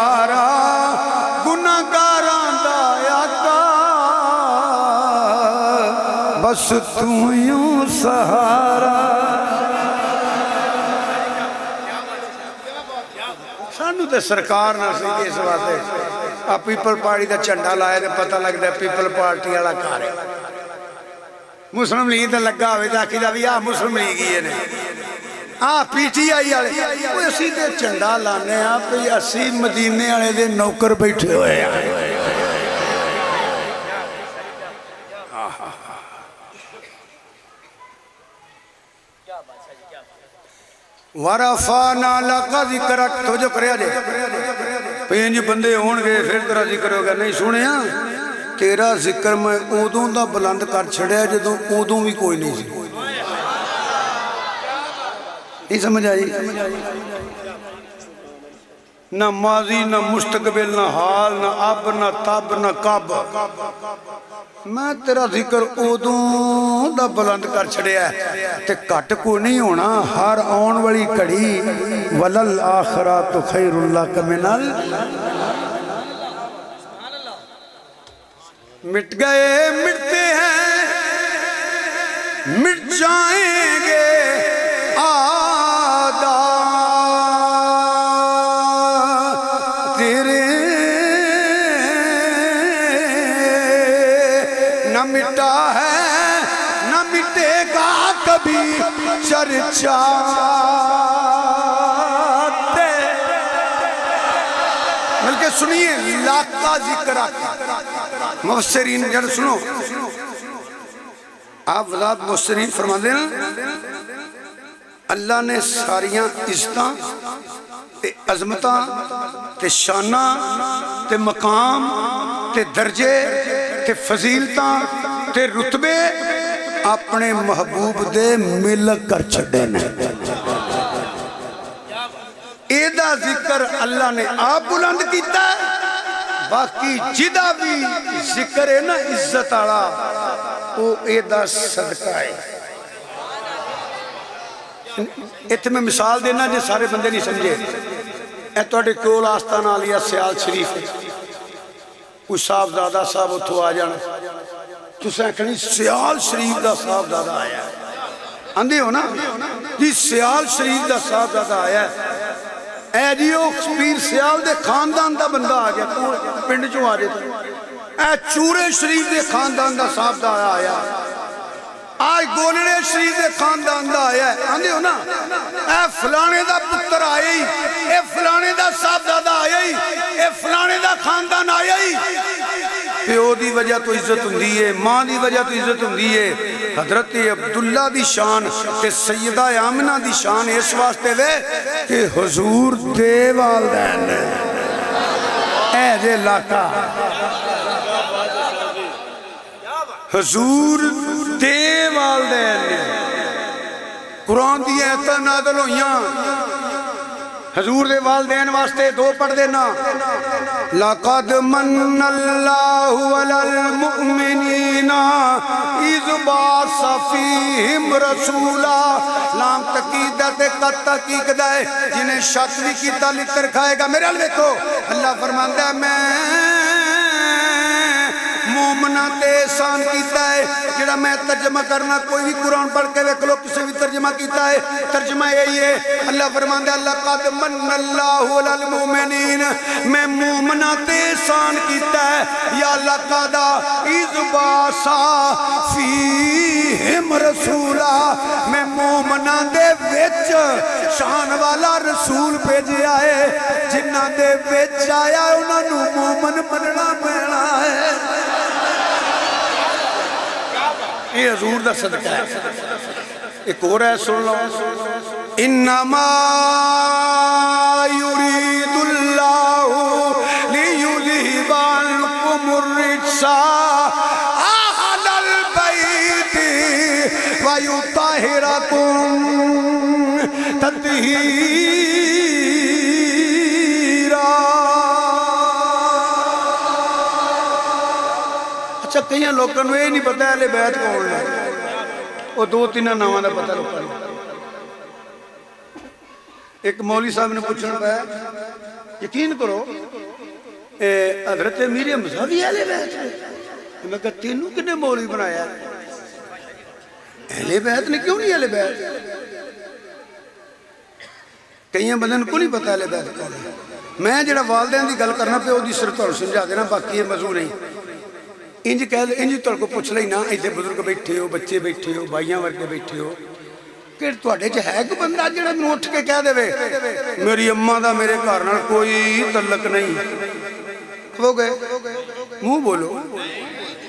سہارا گناہگاراں دا آقا بس تو یوں سہارا سانو تے سرکار نہ سی کہ اس واسطے آ پیپل پارٹی دا جھنڈا لائے تے پتہ لگدا ہے پیپل پارٹی والا گھر ہے مسلم لیگ تے لگا ہوئے تے آکھیدا بھی آ مسلم لیگ ہی نے پی ٹی آئی والے وہ اسی تے جھنڈا لانے ہاں پئی اسی مدینے والے دے نوکر بیٹھے ہوئے ہیں وَرَفَعْنَا لَكَ ذِكْرَكَ تو جو کریا جے پینج بندے ہون گے پھر تیرا ذکر ہوگا نہیں سنے ہاں تیرا ذکر میں اودوں دا بلند کر چھڑیا جدوں اودوں بھی کوئی نہیں سی نہیں سمجھ آئی نہ ماضی نہ مستقبل نہ حال نہ اب نہ تب نہ کب میں تیرا ذکر اودوں دا بلند کر چھڑیا ہے تے کٹ کو نہیں ہونا ہر آن والی کڑی وَلَلْآخِرَاتُ خَيْرُ لَكَ مِنَ مٹ گئے مٹتے ہیں مٹ جائیں گے مٹا ہے نہ مٹے گا کبھی چرچا بلکہ سنیے لاکھ کا ذکر مفسرین جن سنو آپ وضاحت مفسرین فرما دینا اللہ نے ساریاں عزتاں تے عظمتاں تے شاناں تے مقام تے درجے تے فضیلتاں تے رتبے اپنے محبوب دے ملک کر چھڑے نے ایدہ ذکر اللہ نے آپ بلند کیتا ہے باقی جدہ بھی ذکر ہے نا عزت آڑا وہ ایدہ صدقہ ہے ایتھے میں مثال دینا جے سارے بندے نہیں سمجھے اے توڑے کول آستان آلیا سیال شریف ہے کوئی صاحبزادہ صاحب اتھو آ جانا تو سینکھنی سیال شریف دا صاحبزادہ آیا ہے اندھی ہو نا جی سیال شریف دا صاحبزادہ آیا ہے اے جیو پیر سیال دے خاندان دا بندہ آ گیا تو پنڈ چوں آ جاتا اے چورے شریف دے خاندان دا صاحبزادہ آیا آج گولڑے شریف دے خاندان دا آیا ہے اندھی ہو نا اے فلانے دا پتر آیا ہی اے فلانے دا صاحبزادہ آیا ہی اے فلانے دا خاندان آیا ہی پیو دی وجہ تو عزت ہوندی ہے ماں دی وجہ تو عزت ہوندی ہے حضرت عبداللہ دی شان تے سیدہ آمنہ دی شان اس واسطے دے کہ حضور دے والدین اے جے لاکا حضور دے والدین قرآن دی ایتہ نازل ہویاں حضور دے والدین واسطے دو پڑھ دینا لَقَدْ مَنَّ اللَّهُ عَلَى الْمُؤْمِنِينَ اِذْ بَعَثَ فِيهِمْ رَسُولًا لام تقیدت قد تحقیق دائے جنہیں شک بھی کیتا لکر کھائے گا میرے علوے کو اللہ فرماندہ ہے میں مومنہ تے احسان کیتا ہے جڑا میں ترجمہ کرنا کوئی بھی قرآن پڑھ کے ویکھ لو کسی بھی ترجمہ کیتا ہے ترجمہ یہی ہے اللہ فرماندہ ہے لَقَدْ مَنَّ اللَّهُ عَلَى الْمُؤْمِنِينَ میں مومنہ تے احسان کیتا ہے یا لَقَدْ اِذْ بَعَثَ فِيهِمْ رَسُولًا میں مومنہ دے وچ شان والا رسول بھیجے آئے جنہ دے وچ آیا انہاں نوں مومن مننا پینا ہے یہ حضور دا صدقہ ہے ایک اور ہے سن لو انما یرید اللہ لیذہب عنکم الرجس اہل البیت ویطہرکم تطہیرا اچھا کہیں لوگوں نے یہ نہیں پتا ہے لے بیعت کون ہے وہ دو تین ناموں دا پتہ لوگوں نے ایک مولوی صاحب نے پوچھنا پایا یقین کرو حضرت امیر حمزہ بھی اہل بیت نے؟ میں کہا تینوں کنے مولوی بنایا؟ اہل بیت نے کیوں نہیں اہل بیت؟ کئی بندن کو نہیں پتا اہل بیت کون ہے۔ میں جڑا والدین دی گل کرنا پہ وہ دی صرف تھوڑا سمجھا دینا، باقی یہ موضوع نہیں۔ انج کہہ دے، انج تھوڑا کو پوچھ لئی نا، ایتھے بزرگ بیٹھے ہو، بچے بیٹھے ہو، بھائیاں ورگے بیٹھے ہو، کہ تواڈے چ ہے کوئی بندہ جڑا مینوں اٹھ کے کہہ دے میری اماں دا میرے گھر نال کوئی تعلق نہیں؟ وہ گئے منہ بولو،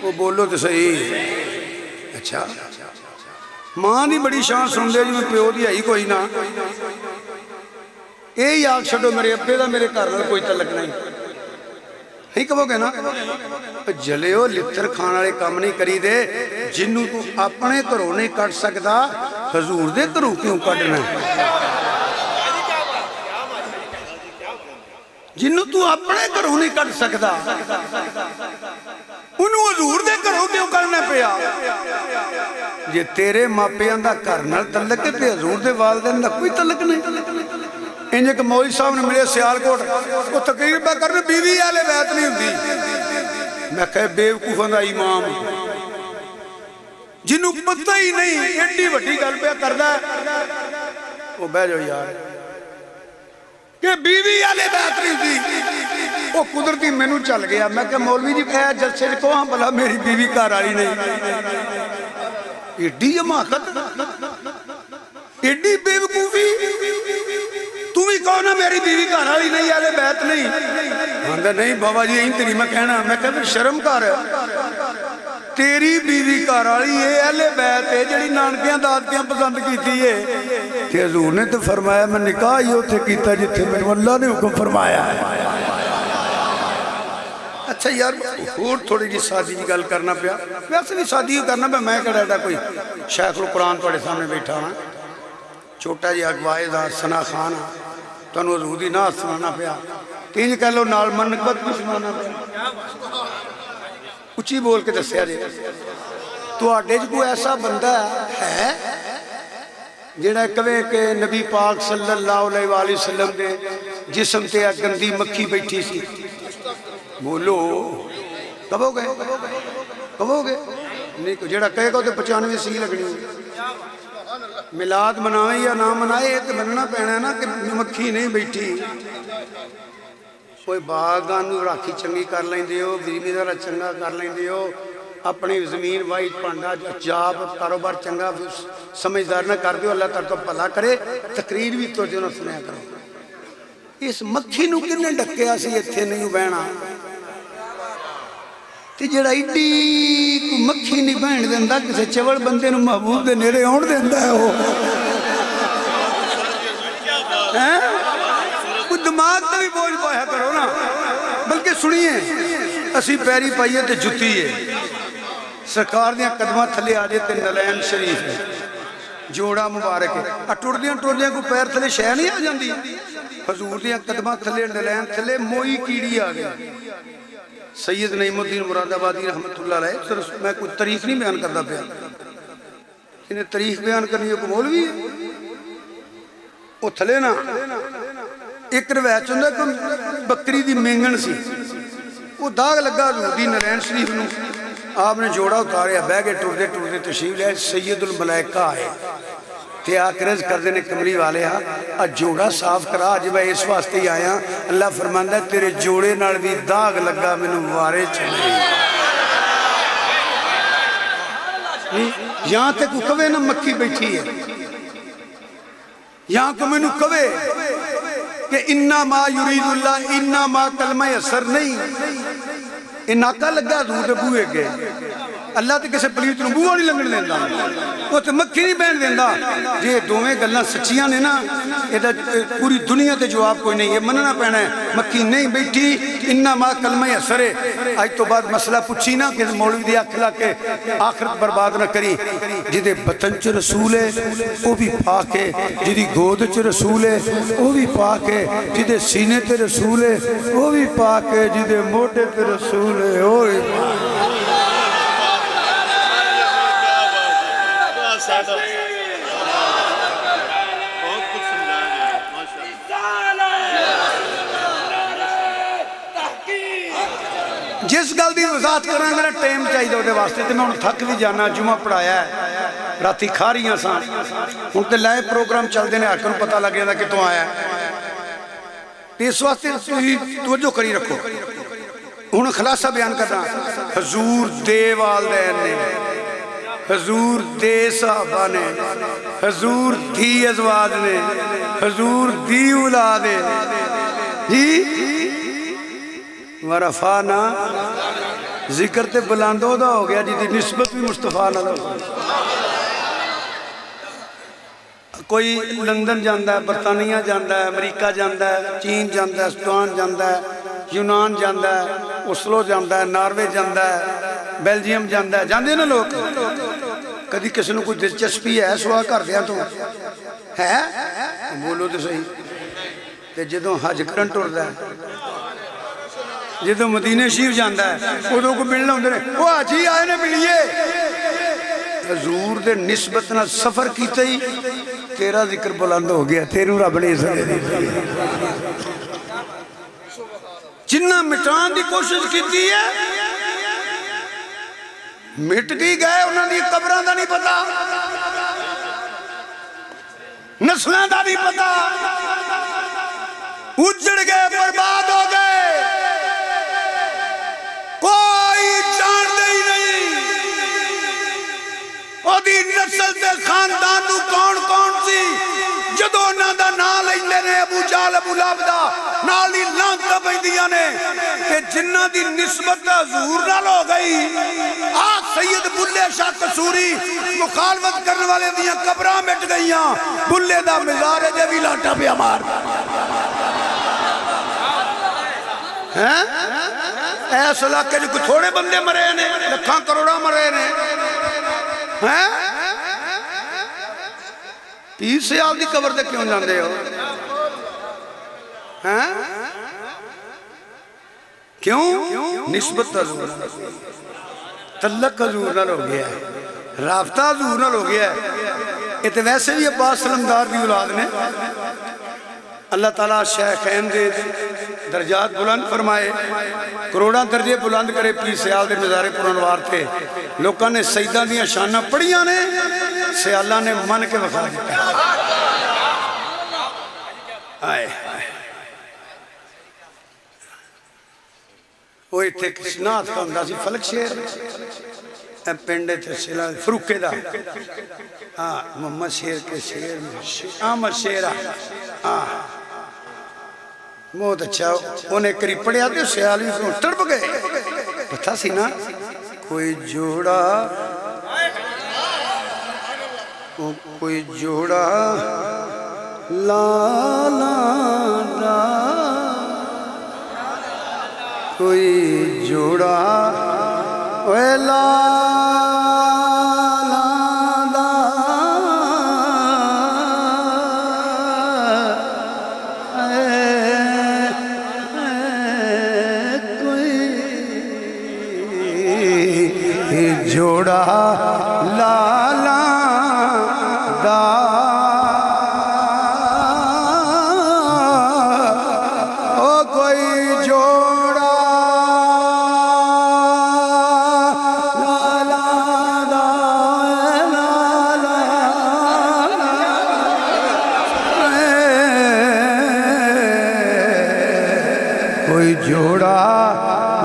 وہ بولو تو صحیح۔ اچھا ماں دی بڑی شان سن دے جی میں پیو دی آئی کوئی نہ، یہی آگ چھڑو میرے ابے دا میرے گھر نال کوئی تعلق نہیں، نہیں کہو گے نا؟ جلیو لتر کھان والے کام نہیں کری دے، جنوں تو اپنے گھروں نہیں کٹ سکدا حضور دے گھروں کیوں کڈنا؟ جنوں تو اپنے گھروں نہیں کٹ سکدا انہوں حضور دے گھروں کیوں کرنا پیا؟ جے تیرے ماپیاں دا گھر نال تعلق ہے تے حضور دے والدین دا کوئی تعلق نہیں۔ انجھے کہ مولوی صاحب نے ملے سیالکوٹ، وہ تقریر پہ کرنے بیوی اہل بیت نہیں ہوندی۔ میں کہے بیوقوفاں دا امام جنہوں پتہ ہی نہیں ایڈی وڈی گل پہ کردا ہے، وہ بہ جاؤ یار کہ بیوی اہل بیت نہیں ہوندی۔ وہ قدرتی مینوں چل گیا، میں کہ مولوی جی اے جلسے کو ہاں بھلا میری بیوی گھر والی نہیں، ایڈی حماقت، ایڈی بیوقوفی، تو بھی کہو نا میری بیوی گھر والی نہیں، اہل بیت نہیں۔ آندا نہیں بابا جی این تے نہیں میں کہنا، میں کہا پھر شرم کر، تیری بیوی گھر والی ہے اہل بیت ہے جڑی نانکیاں دادکیاں پسند کیتی ہے، کہ حضور نے تو فرمایا میں نکاح ہی اوتھے کیتا جتھے میرے اللہ نے حکم فرمایا ہے۔ اچھا یار اور تھوڑی جی سادی جی گل کرنا پیا، ویسے بھی سادی ہی کرنا پیا، میں کہڑا کوئی شیخ القرآن تواڈے سامنے بیٹھا ہاں، چھوٹا جی اگوائے دا ثنا خان ہاں، تانوں حضور دی نعت سنانا پیا، تینج کہہ لو نال منقبت بھی سنانا پیا، اچھی بول کے دسیا جی تواڈے چ کوئی ایسا بندہ ہے جڑا کہے کہ نبی پاک صلی اللہ علیہ وآلہ وسلم دے جسم تے گندی مکھی بیٹھی سی؟ بولو کہو گے؟ کہو گے؟ نہیں جڑا کہے گا تو 95 سی لگنی۔ میلاد مناویں یا نہ منائے تو مننا پینا ہے نا کہ مکھی نہیں بیٹھی۔ کوئی باغان راکھی چنگی کر لیندے ہو، بیوی ذرا چنگا کر لیندے ہو، اپنی زمین وائی پانڈا جاب کاروبار چنگا سمجھدار نہ کر دیو، اللہ تعالیٰ تو بھلا کرے، تقریر بھی تو جو نہ سنیا کرو۔ اس مکھی نو کنے ڈکیا سی ایتھے نہیں بہنا؟ تے جڑا ایڈی کو مکھی نہیں بہن دیندا کسے چوڑ بندے نو محبوب دے نیڑے آن دیندا ہے وہ؟ کوئی دماغ تے بھی بوجھ پایا کرو نا، بلکہ سنیے اسی پیری پائیے تے جتی ہے، سرکار دیاں قدمہ تھلے آجے تے نلین شریف ہے، جوڑا مبارک ہے، ٹردیاں کو پیر تھلے شہ نہیں آ جاندی؟ حضور دیاں قدمہ تھلے نلین تھلے موئی کیڑی آ گئی۔ سید نعیم الدین مراد آبادی رحمت اللہ علیہ، میں کوئی تاریخ نہیں بیان کرتا پیا، انہیں تاریخ بیان کرنی ہے کوئی مولوی ہے؟ وہ تھلے نا ایک روایت چندہ کہ بکری دی مینگن سی، وہ داغ لگا حضور دی نلین شریف نو، آپ نے جوڑا اتاریا، بہ گئے ٹردے تشریف لے، سید الملائکہ آئے تے آکرز کر دینے کمری والے ہاں جوڑا صاف کرا، جب میں اس واسطے ہی آیا، اللہ فرماندہ ہے تیرے جوڑے نال بھی داغ لگا مینوں وارے چلے۔ یہاں تے کو کہے نا مکھی بیٹھی ہے، یہاں کو مینوں کہے کہ انما یرید اللہ انما کلمہ اثر نہیں، اناکہ لگا دور دے بوئے گئے، اللہ تے کسے پلیت نو بوہ نہیں لنگن دیندہ، وہ تے مکھی نہیں بہن دیندہ۔ یہ دوویں گلاں سچیاں نے نا، پوری دنیا تے جواب کوئی نہیں، یہ مننا پینا ہے مکھی نہیں بیٹھی، انما کلمہ اثر ہے۔ آج تو بعد مسئلہ پوچھی نا کہ مولوی دی اکھلا کے آخرت برباد نہ کری، جدے بطن چ رسول ہے وہ بھی پاک ہے، جدی گود چ رسول ہے وہ بھی پاک ہے، جدے سینے تے رسول ہے وہ بھی پاک ہے، جدے موٹے تے رسول ہے وہ بھی پاک ہے۔ بہت کچھ سمجھایا گیا، ماشاءاللہ۔ جس گل دی وضاحت کرنا میرا ٹائم چاہیے وہ واسطے تو میں ہوں تھک بھی جانا جمعہ پڑھایا ہے راتی کھا رہی سان ہوں تو لائے پروگرام چلتے ہیں ہر کو پتہ لگ جاتا کتوں آیا ہے اس واسطے توجہ کری رکھو ہوں خلاصہ بیان کرنا حضور دے والدین نے حضور دے صحابہ نے حضور دی ازواج نے حضور دی اولاد جی ورفانا ذکر تے بلاندو دا ہو گیا جی دی نسبت بھی مصطفیٰ نہ ہو کوئی لندن جاندہ ہے برطانیہ جاندہ ہے امریکہ جاندہ ہے چین جاندہ ہے سوڈان جاندہ ہے یونان جاندہ ہے اسلو جاندہ ہے ناروے جاندہ ہے بیلجیم جاندہ ہے جاندے نا لوگ کدی کسی نے کوئی دلچسپی ہے سوا کر دیا تو ہے بولو تو صحیح تے جدوں حج کرن ٹردا ہے جدوں مدینے شریف جاندا ہے ادوں کو ملنا ہوندے نے او حاجی آئے نے ملیے حضور دے نسبت نال سفر کیتے ہی تیرا ذکر بلند ہو گیا تیروں رب نے عزت دی جنہ مٹان دی کوشش کیتی ہے مٹ کی گئے انہوں نے قبران دا نہیں پتا نسلیں دا نہیں پتا اجڑ گئے برباد ہو گئے کوئی جان دے ہی نہیں او دی نسل دے خاندان نو کون کون سی جدو انہاں دا نام لیندے نے ابو جال ابو لہب دا نال دی لعنتاں پیندیاں نے تے جنہاں دی نسبت حضور نال ہو گئی آج سید بلے شاہ قصوری مخالفت کرنے والے دیاں قبراں مٹ گئیاں بلے دا مزار جے بھی لاٹا پہ ہمار ایس علاقے جو کوئی تھوڑے بندے مرے نے لکھاں کروڑا مرے نے 30 سال دی قبر دے کیوں جاندے ہو کیوں نسبت حضور تعلق حضور نال ہو گیا ہے رابطہ حضور نال ہو گیا ہے یہ تو ویسے بھی عباس سلمدار دی اولاد نے اللہ تعالیٰ شیخین دے درجات بلند فرمائے کروڑاں درجے بلند کرے پیر سیال دے مزارے پرانوار تھے لوگاں نے سیدہ دیاں شانہ پڑھیاں نے سیالہ نے من کے وفا دیتا آئے وہ اتھے کسنات کا اندازی فلک شیر پینڈے تھے سیلہ فروکے دا محمد شیر کے شیر آمد شیرہ بہت اچھا انہیں قریب پڑے آتے سیالی کو ٹرپ گئے پتہ سی نا کوئی جوڑا لا لا لا کوئی جوڑا اے لا جوڑا لالا دا او کوئی جوڑا لالا دا لالا کوئی جوڑا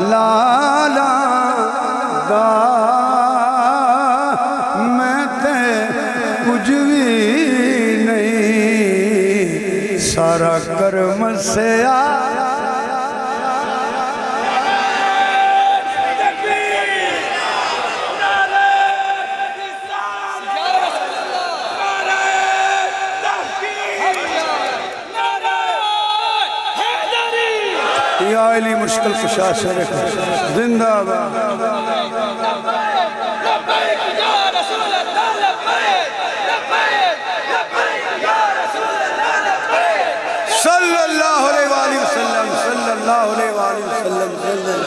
لالا دا سارا کرم سے یا علی مشکل کشا شرک زندہ صلی اللہ علیہ وآلہ وسلم صلی اللہ علیہ وآلہ وسلم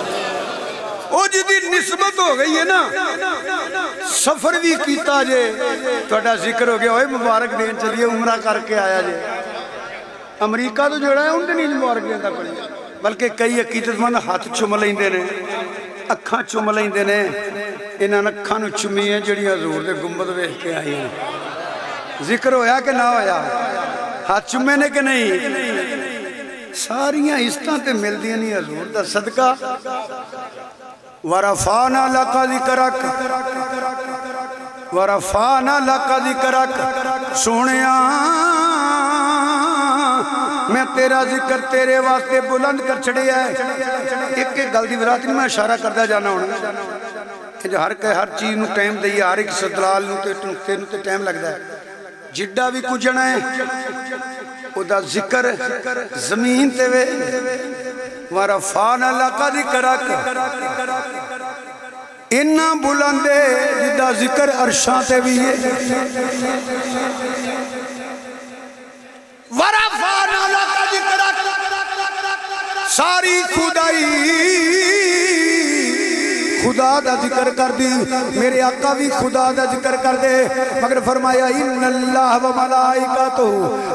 او جدی نسبت ہو گئی ہے نا سفر بھی کیتا جے توڑا ذکر ہو گیا ہوئے مبارک دین چلیے عمرہ کر کے آیا جے امریکہ تو جوڑا ہے ان نے نہیں مبارک دین تھا پڑی بلکہ کئی عقیدت مند ہاتھ چوم لیندے نے اکھاں چوم لیندے نے انہاں اکھاں نو چومی ہے جڑی حضور دے گنبد ویکھ کے آئی ہیں ذکر ہویا کہ نہ ہویا ہاتھ چومے نے کہ نہیں ساریاں عزتاں تے ملدیاں نہیں حضور دا صدقہ ورفعنا لک ذکرک ورفعنا لک ذکرک سونیا میں تیرا ذکر تیرے واسطے بلند کر چھڑے ہے ایک گل دی وضاحت نہیں میں اشارہ کردا جانا ہونا کہ جو ہر چیز نو ٹائم دئیے ہر ایک استدلال نو تے نقطے نو تے ٹائم لگدا ہے جڈا بھی کجنا ہے او دا ذکر زمین تے وے ورفعنا لک ذکرک انہا بلندے جدا ذکر عرشاں تے بھی ہے ورفعنا لک ذکرک ساری خدائی خدا دا ذکر کر دی میرے آقا بھی خدا دا ذکر کر دے مگر فرمایا ان اللہ و ملائکتہ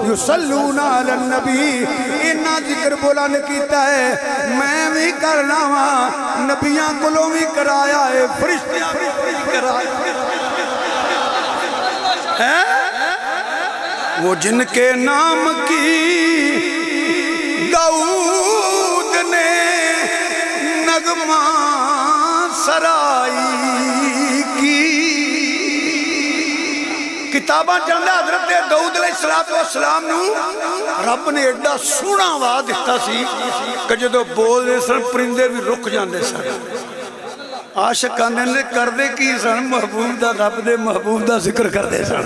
یصلون علی النبی انہا ذکر بولن کیتا ہے میں بھی کرنا ہاں نبیاں کلوں بھی کرایا ہے فرشتیاں بھی کرایا ہے وہ جن کے نام کی داؤد نے نغمہ سرائی کی کتاباں چاہتا حضرت داؤد علیہ السلام نو رب نے ایڈا سونا آواز دیتا سی کہ جدو بول دے سن پرندے بھی رک جاندے سن عاشق آندے نے کردے کی سن محبوب دا رب دے محبوب دا ذکر کردے سن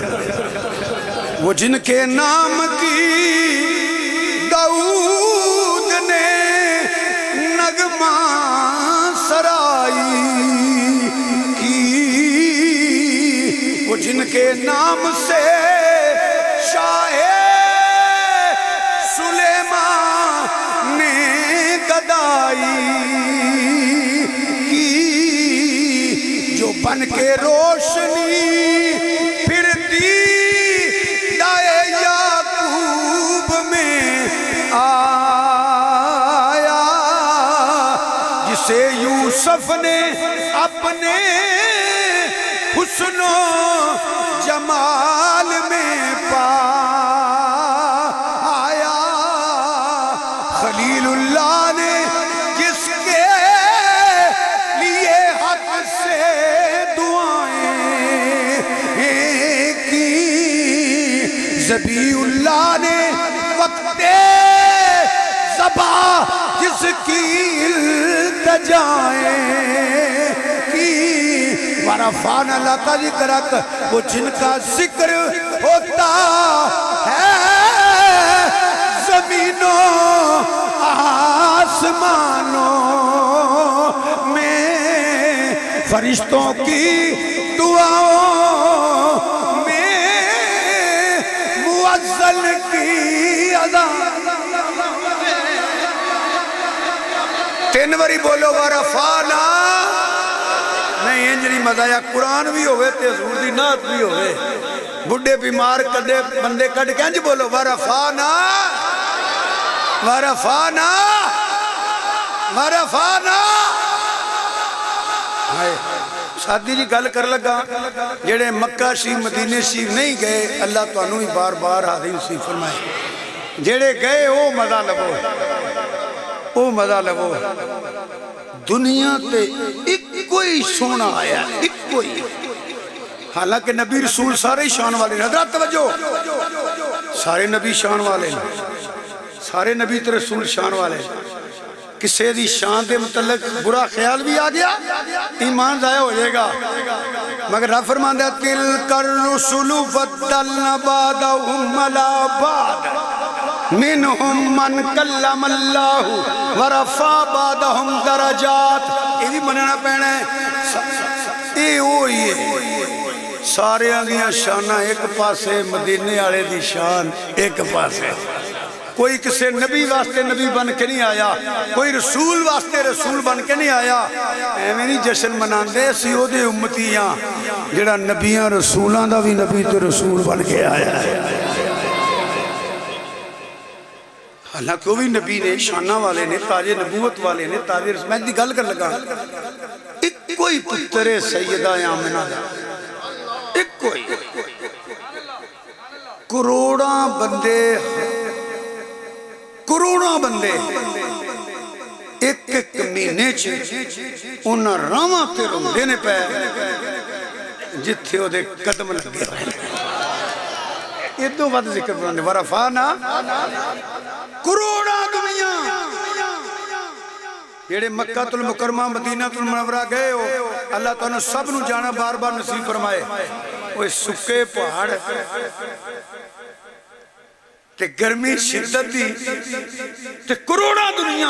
وہ جن کے نام کی داؤد نے نغمہ سرائی کی وہ جن کے نام سے شاہ سلیمان نے گدائی کی جو بن کے روشنی پھرتی دائے یعقوب میں آیا جسے یوسف نے اپنے حسن و جمال میں پایا خلیل اللہ نے جس کے لیے حق سے دعائیں کی ذبیح اللہ نے وقت ذبح جس کی التجائیں کی ورفعنا لک ذکرک وہ جن کا ذکر ہوتا ہے زمینوں آسمانوں میں فرشتوں کی دعاؤں میں موزل کی اذان تین باری بولو ورفعنا نہیں انجری مزایا قرآن بھی ہوئے تے حضور دی نعت بھی ہوئے بڑھے بیمار کدے بندے کٹ کے انج بولو ورفعنا ورفعنا ورفعنا شادی جی گل کر لگا جڑے مکہ شریف مدینے شریف نہیں گئے اللہ تو انہوں ہی بار بار حاضر نصیب فرمائے جڑے گئے او مزہ لگو او مزہ لگو دنیا تے ایک کوئی سونا آیا ایک کوئی حالانکہ نبی رسول سارے شان والے ہیں حضرات توجہ سارے نبی شان والے ہیں سارے نبی تے رسول شان والے ہیں کسے دی شان دے متعلق برا خیال بھی آ گیا ایمان ضائع ہو جائے گا مگر رب فرماندہ تلک الرسل فضلنا بعضهم علی بعض منہم من کلم اللہ ورفع بعضهم درجات یہ بھی مننا پہنا ہے یہ ہوئی ہے سارے آنگیاں شانہ ایک پاسے مدینے آلے دی شان ایک پاسے کوئی کسے نبی واسطے نبی بن کے نہیں آیا کوئی رسول واسطے رسول بن کے نہیں آیا ایمینی جشن مناندے سیو دے امتیاں جڑا نبیاں رسولاں دا بھی نبی تے رسول بن کے آیا ہے حالانکہ وہ بھی نبی نے، شانہ والے نے، تاج نبوت والے نے، تاج رسمت دی گل کر لگا ایک کوئی پتر سیدہ آمنہ دا، ایک کوئی کروڑاں بندے ایک ایک مہینے انہاں راواں تے روندے نے پے جتھے او دے قدم لگے ہوئے ادو ود ذکر بنانے ورفانا کروڑا دنیا جیڑے مکہ المکرمہ مدینہ المنورہ گئے ہو اللہ تعالیٰ سب نو جانا بار بار نصیب فرمائے وہ سکے پہاڑ تے گرمی شدت دی تے کروڑا دنیا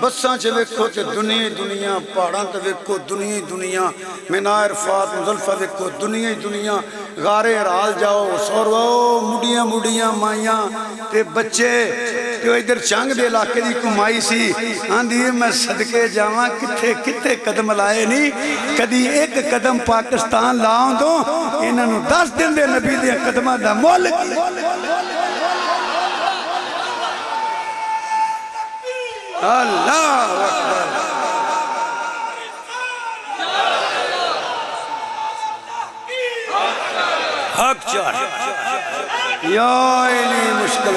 بساں چے ویکھو تے دنیا پہاڑاں تے ویکھو دنیا مینا عرفات مزدلفہ ویکھو دنیا غار ہرال جاؤ سورو مڈیاں مائیاں تے بچے تے ادھر چنگ دے علاقے دی کمائی سی آندھی میں صدقے جاواں کتھے قدم لائے نہیں کدی ایک قدم پاکستان لاؤں دو انہاں نو 10 دن دے نبی دے قدماں دا مول اللہ اکبر حق چاہ یا علی مشکل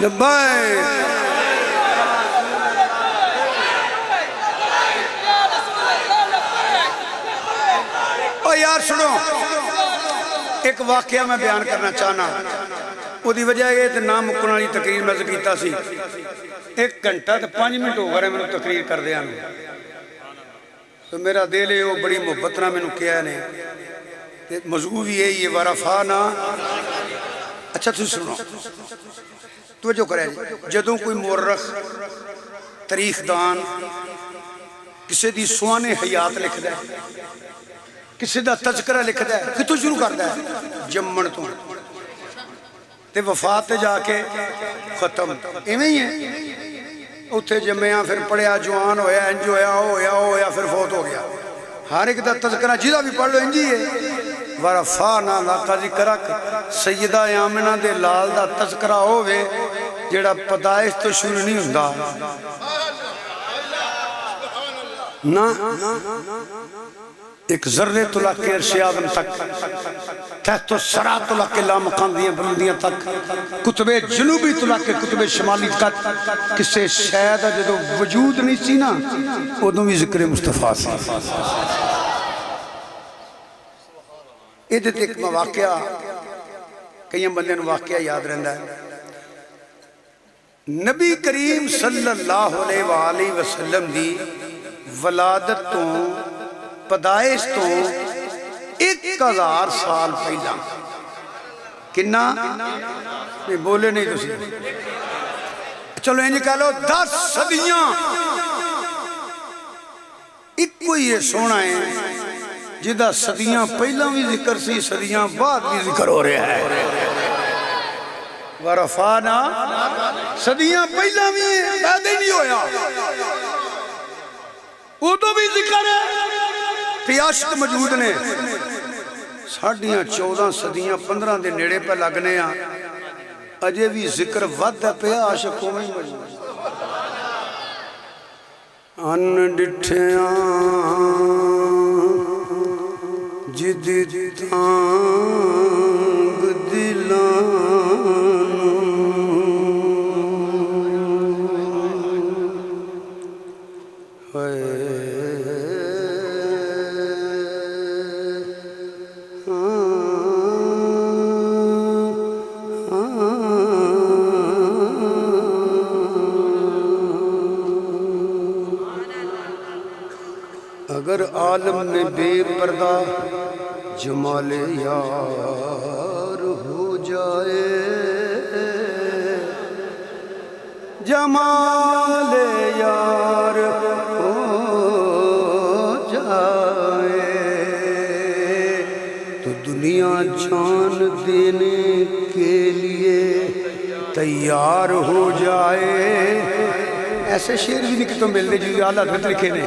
لبائے او یار سنو ایک واقعہ میں بیان کرنا چاہنا وہ دی وجہ ہے کہ نام مکن والی تقریر میں ذکیتا سی 1 گھنٹہ تو 5 منٹ ہو گئے میں نے تقریر کر دیا تو میرا دل ہے وہ بڑی محبت نہ میں نے کیا نے موضوع بھی ہے یہ ورفانا اچھا تھی سنو توجہ کرے جدوں کوئی مورخ تاریخ دان کسی دی سوان حیات لکھ دے کسی دا تذکرہ لکھ دے کتوں شروع کر دے جمن تو تے وفات جا کے ختم ایویں ہی ہے اتھے جمعیاں پھر پڑھیا جوان ہویا انج ہویا پھر فوت ہو گیا ہر ایک دا تذکرہ جیدہ بھی پڑھ لو انجی ہے ورفانا لاقہ ذکرک سیدہ آمنہ دے لال دا تذکرہ ہوئے جیڑا پیدائش تو شروع نہیں ہوندا نا ایک ذرے طلع کے عرش آدم تک تحت و سرا طلع کے لامقاندیاں بلندیاں تک کتب جنوبی طلع کے کتب شمالی تک کسے شاید جدو وجود نہیں سی نا ادھوں بھی ذکر مصطفیٰ سی ادھت ایک واقعہ کئی بندے نے واقعہ یاد رہندا ہے نبی کریم صلی اللہ علیہ وآلہ وسلم دی ولادت تو پیدائش تو 1000 سال پہلا کنا نہیں بولے نہیں تسی چلو انجی کہہ لو 10 صدیاں ایک کوئی یہ سونا ہے جدہ صدیاں پہلا بھی ذکر سی صدیاں بعد بھی ذکر ہو رہا ہے ورفانا صدیاں پہلا بھی پیدا ہی نہیں ہویا وہ تو بھی ذکر ہے پیاشت موجود نے 14.5 صدیاں 15 دے نیڑے پہ لگنے ہیں اجے بھی ذکر ود ہے پیاشت کو میں موجود ان ڈٹھیاں جدی تانگ دلان اگر عالم میں بے پردہ جمال یار ہو جائے جمال یار ہو جائے تو دنیا جان دینے کے لیے تیار ہو جائے ایسے شعر بھی نہیں کہ تم ملنے جو اعلیٰ حضرت لکھے نے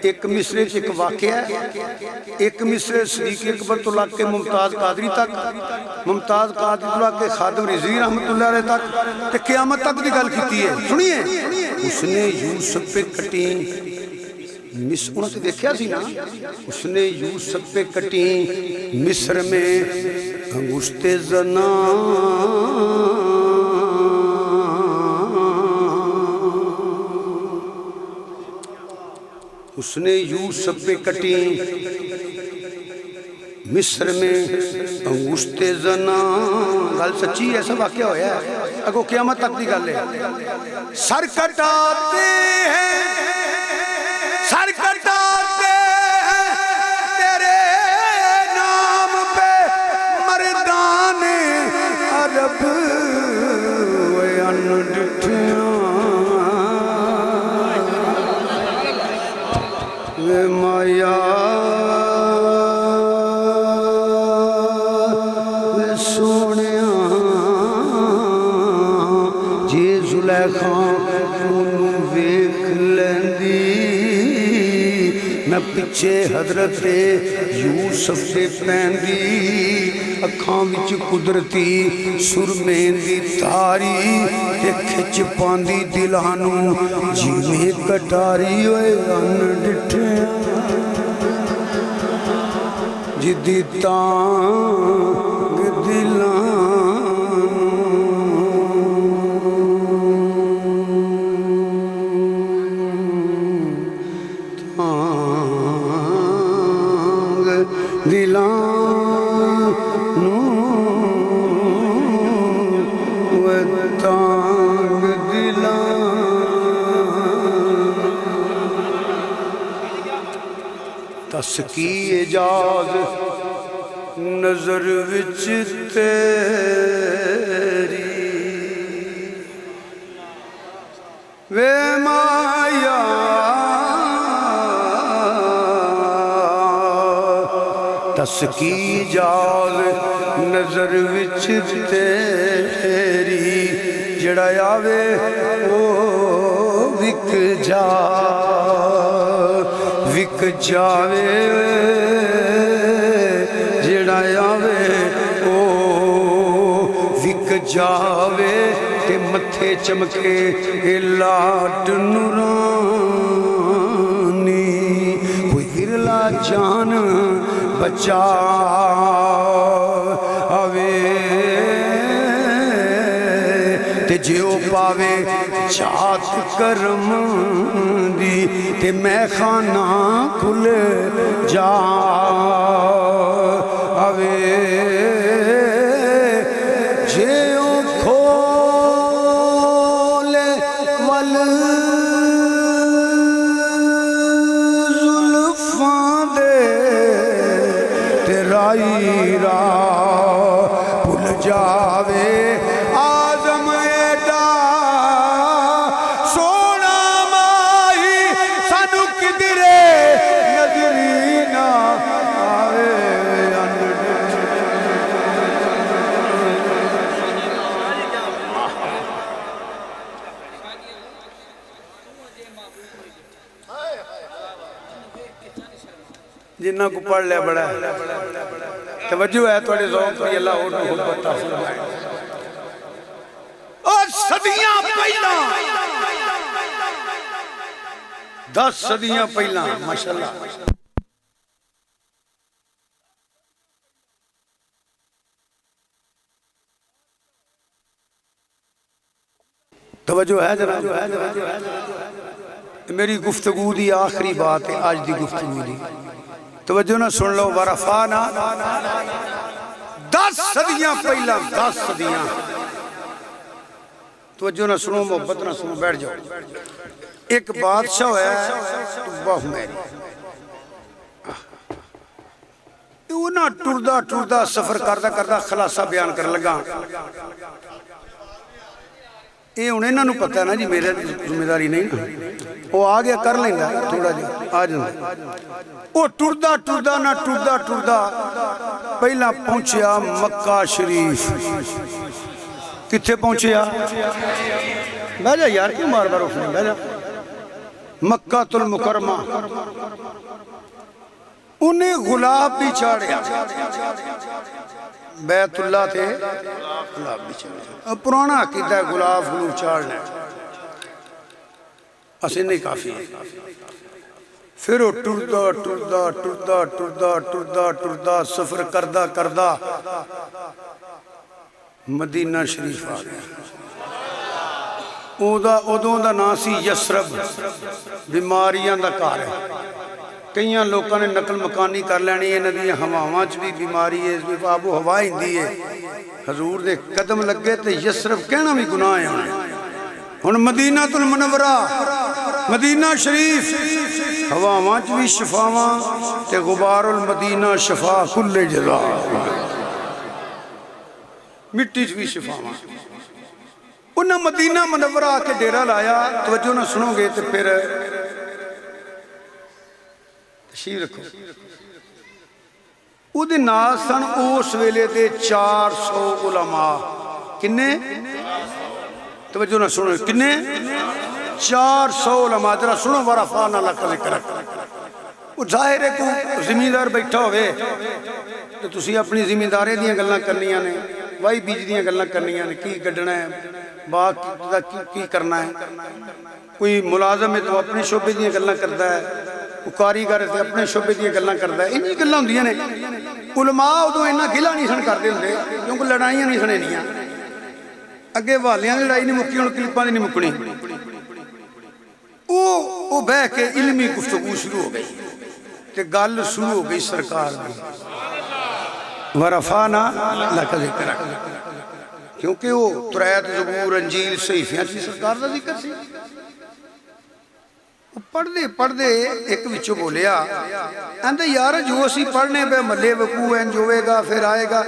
ایک مصرے ایک واقعہ ہے، ایک مصرے صدیق اکبر تو لگ کے ممتاز قادری تک، ممتاز قادری تو لگ کے خادم رضوی رحمت اللہ علیہ تک، تے قیامت تک دی گل کیتی ہے. سنیے اس نے یوسف پہ کٹی انہوں سے دیکھیا سی نا، اس نے یوسف پہ کٹی مصر میں انگشت زنا، اس نے یوسف پہ کٹی مصر میں انگشت زنا. گل سچی ایسا واقعہ ہویا ہے، اگو قیامت تک دی گل ہے. سر کٹاتے ہیں، سر کٹاتے ہیں تیرے نام پہ مردان عرب انڈٹھیاں وے مایا وے سونیاں جے زلیخاں انہوں ویکھ لیندی میں پچھے حضرت یوسف دے پیندی اکھاں وچ قدرتی سرمین دی تاری تے کھچ پاندی دلانوں جیویں کٹاری ہوئے ان ڈٹھے جدی تانگ دلانوں تانگ دلانوں و تانگ دلانوں تس کی اجاز نظر وچ تیری وے مایا تس کی اجاز نظر وچ تیری جڑا آوے او وک جاوے جڑا آوے او وک جاوے تے متھے چمکے لاٹ نورانی کوئی ورلا جان بچا آوے تے جیو پاوے چاک کرم دی تے میں خانہ کھل جا آوے جیو کھولے ول زلفاں دے تے رائی راہ بھل جاوے جنہ کو پڑھ لیا بڑا ہے توجہ ہے توڑے ذوق بھی اللہ اور محبت فرمائے. اور صدیاں پہلا 10 صدیاں پہلا ماشاءاللہ توجہ ہے جناب. میری گفتگو دی آخری بات ہے آج دی گفتگو دی توجہ نہ سن لو. ورفانا 10 صدیاں پہلا 10 صدیاں توجہ نہ سنو محبت نہ سنو بیٹھ جاؤ. ایک بادشاہ ہے توبہ میری وہ نہ ٹردہ سفر کردہ خلاصہ بیان کر لگا. یہ انہیں نہ پتہ ہے نا جی میرے ذمہ داری نہیں نا وہ آگیا کر لیں گا تھوڑا جی آ جائیں. وہ ٹردہ پہلا پہنچیا مکہ شریف. کتھے پہنچیا؟ بیجا یار کیوں بار بار اٹھنے بیجا مکہ المکرمہ انہیں غلاب بھی چاڑیا بیت اللہ تھے غلاب بھی چاڑیا پرانا عقیدہ ہے غلاب غلوب چاڑنا اسے نہیں کافی ہے پھر وہ ٹردہ سفر کردہ مدینہ شریف آ گیا ادوں دا نام سی یسرب بیماریاں دا گھر ہے کئیاں لوگوں نے نقل مکانی کر لینی ہے انہاں دی ہواواں چ بھی بیماری ہے آب و ہوا ہندی ہے حضور دے قدم لگے تے یسرب کہنا بھی گناہ ہے ہن مدینہ المنورہ مدینہ شریف ہواواں چ بھی شفاواں تے غبار المدینہ شفا کل جزا مٹی چ بھی شفاواں انہاں مدینہ منورہ آ کے ڈیرہ لایا توجہ نہ سنو گے تو پھر تشریف رکھو او دے نال سن اس ویلے دے 400 علماء کنے توجہ نہ سنو کنے 400 علماء ذرا سنو ورفعنا لک ذکرک وہ ظاہر ہے کو زمیندار بیٹھا ہوئے تو تسی اپنی زمیندارے دیاں گلاں کرنیاں نے وائی بیج دیاں گلاں کرنیاں نے کی گڈنا ہے باغ کی کرنا ہے کوئی ملازم ہے تو اپنے شعبے دیاں گلاں کرتا ہے کوئی کاریگر ہے تو اپنے شعبے دیاں گلاں کرتا ہے انہی گلاں ہوندیاں نے علماء ادوں اینا گلا نہیں سن کردے ہوندے کیونکہ لڑائیاں نہیں سنینیاں اگے والیاں دی لڑائی نہیں مکی ہن کلپاں دی نہیں مکنی او بہ کے علمی گفتگو شروع ہو گئی تے گل شروع ہو گئی سرکار دی ورفعنا لک ذکرک کیونکہ وہ تریت زبور انجیل صحیفیاں تھی سرکار دا ذکر سی پڑھ دے ایک وچو بولیا اندھے یار جو اسی پڑھنے پہ ملے وقوع ہیں جوے گا پھر آئے گا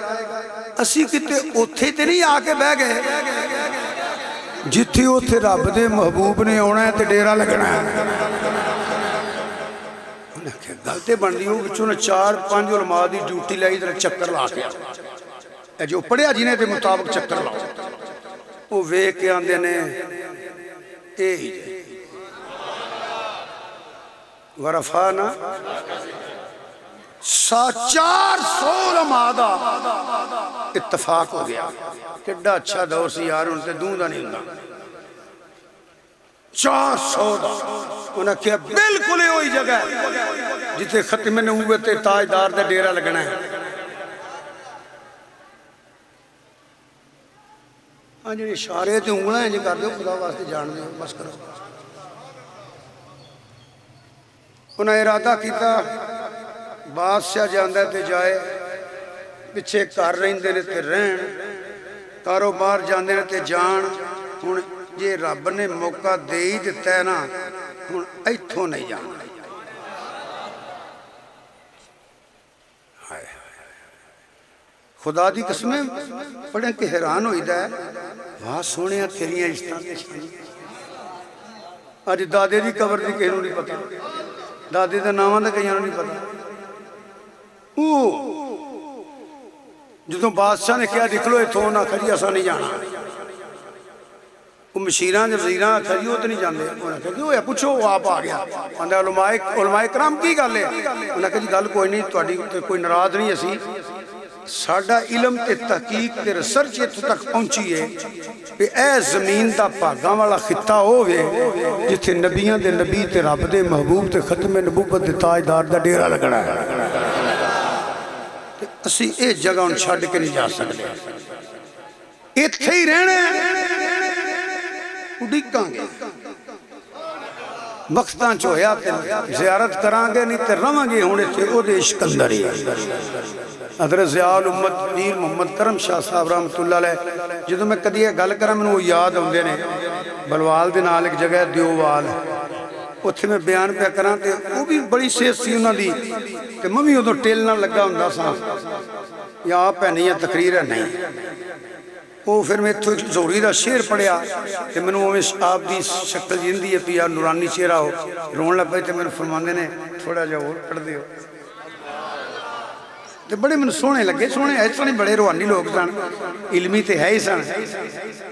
اسی کتے اوتھے تے نہیں آکے بہ گئے جتھی اوتھے رب دے محبوب نے ہونا ہے تے ڈیرہ لگنا ہے گلتے بن رہی ہو بچوں نے 4-5 علماء دی ڈیوٹی لائی در چکر لا کے اے جو پڑھیا جنہیں دے مطابق چکر لاؤ وہ وے کے آندے نے اے ہی جائے ورفانا 400 علماء دا اتفاق ہو گیا کڈا اچھا دور سی یار ان سے دوں دا نہیں ہوں 400 دا انہاں کیا بالکل ہوئی جگہ جتے ختم نبوت تاجدار دا ڈیرہ لگنا ہے ہاں جو اشارے تے انگلیں جو کر دو خدا واسطے جان دے بس کرو انہاں ارادہ کیتا بادشاہ جاندہ تے جائے پچھے کار رہندے نے تے رہن کاروبار جاندے نے تے جان ہن یہ رب نے موقع دے ہی دیتا ہے نا ہن ایتھوں نہیں جانا خدا دی قسمیں پڑھیں کہ حیران ہوئی دا ہے وہاں سونے تیریاں عشتاں تے شانی آج دادے دی قبر دی کہنوں نہیں پتا دادے دا نامہ دا کہنوں نہیں پتا جدوں بادشاہ نے کیا دکھ لو ایتھوں نہ کھڑی اسا نہیں جانا وہ مشیران جب وزیران کھڑی ہوتے نہیں جاندے انہاں کہا کہ وہ پوچھو وہ آپ آ گیا علماء کرام کی گل ہے انہاں کہا جی گل کوئی نہیں تہاڈی کوئی ناراض نہیں اسی ساڈا علم تے تحقیق تے ریسرچ اتھوں تک پہنچی ہے کہ اے زمین دا بھاگاں والا خطہ ہووے جتھے نبیاں دے نبی تے رب دے محبوب تے ختم نبوت دے تاجدار دا ڈیرہ لگنا ہے اسی اے جگہ ان چھڑ کے نہیں جا سکتے ایتھے ہی رہنے اڈیکاں گے وقتاں چوہیا تے زیارت کران گے نہیں تے رواں گے ہونے تھے او دے اشکندر ہی حضرت ضیاء الامت پیر محمد کرم شاہ صاحب رحمت اللہ علیہ جدوں میں کدی یہ گل کراں مینوں وہ یاد ہوندے نے بلوال دے نال ایک جگہ دیووال اتھے میں بیان پہ کراں تے وہ بھی بڑی صحت سی انہاں دی تے ممی ادوں ٹیلنا لگا ہوندا سا یا آپ ہے نہیں یا تقریر ہے نہیں وہ پھر میں اتھوں زوری دا شعر پڑھیا تے مینوں اوویں آپ دی شکل جیندی ہے پیا نورانی چہرہ ہو رون لگ پئے تے مینوں فرماندے نے تھوڑا جہا اور پڑھ دیو تے بڑے من سونے لگے سونے ہے سنے بڑے روحانی لوگ سن علمی تے ہے ہی سن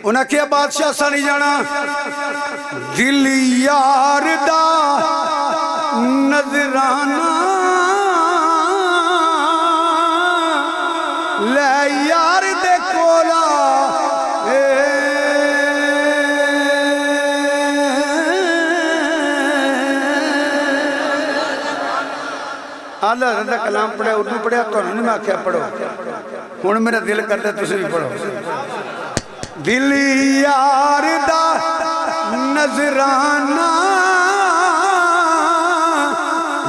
انہاں کیا بادشاہ سا نہیں جانا دل یار دا نظرانہ لے یار دے کولا آلہ حضرت کلام پڑھے اردو پڑھے تو نہیں میں آکھیا پڑھو ہون میرا دل کرتا تسی بھی پڑھو دل یار دا نظرانہ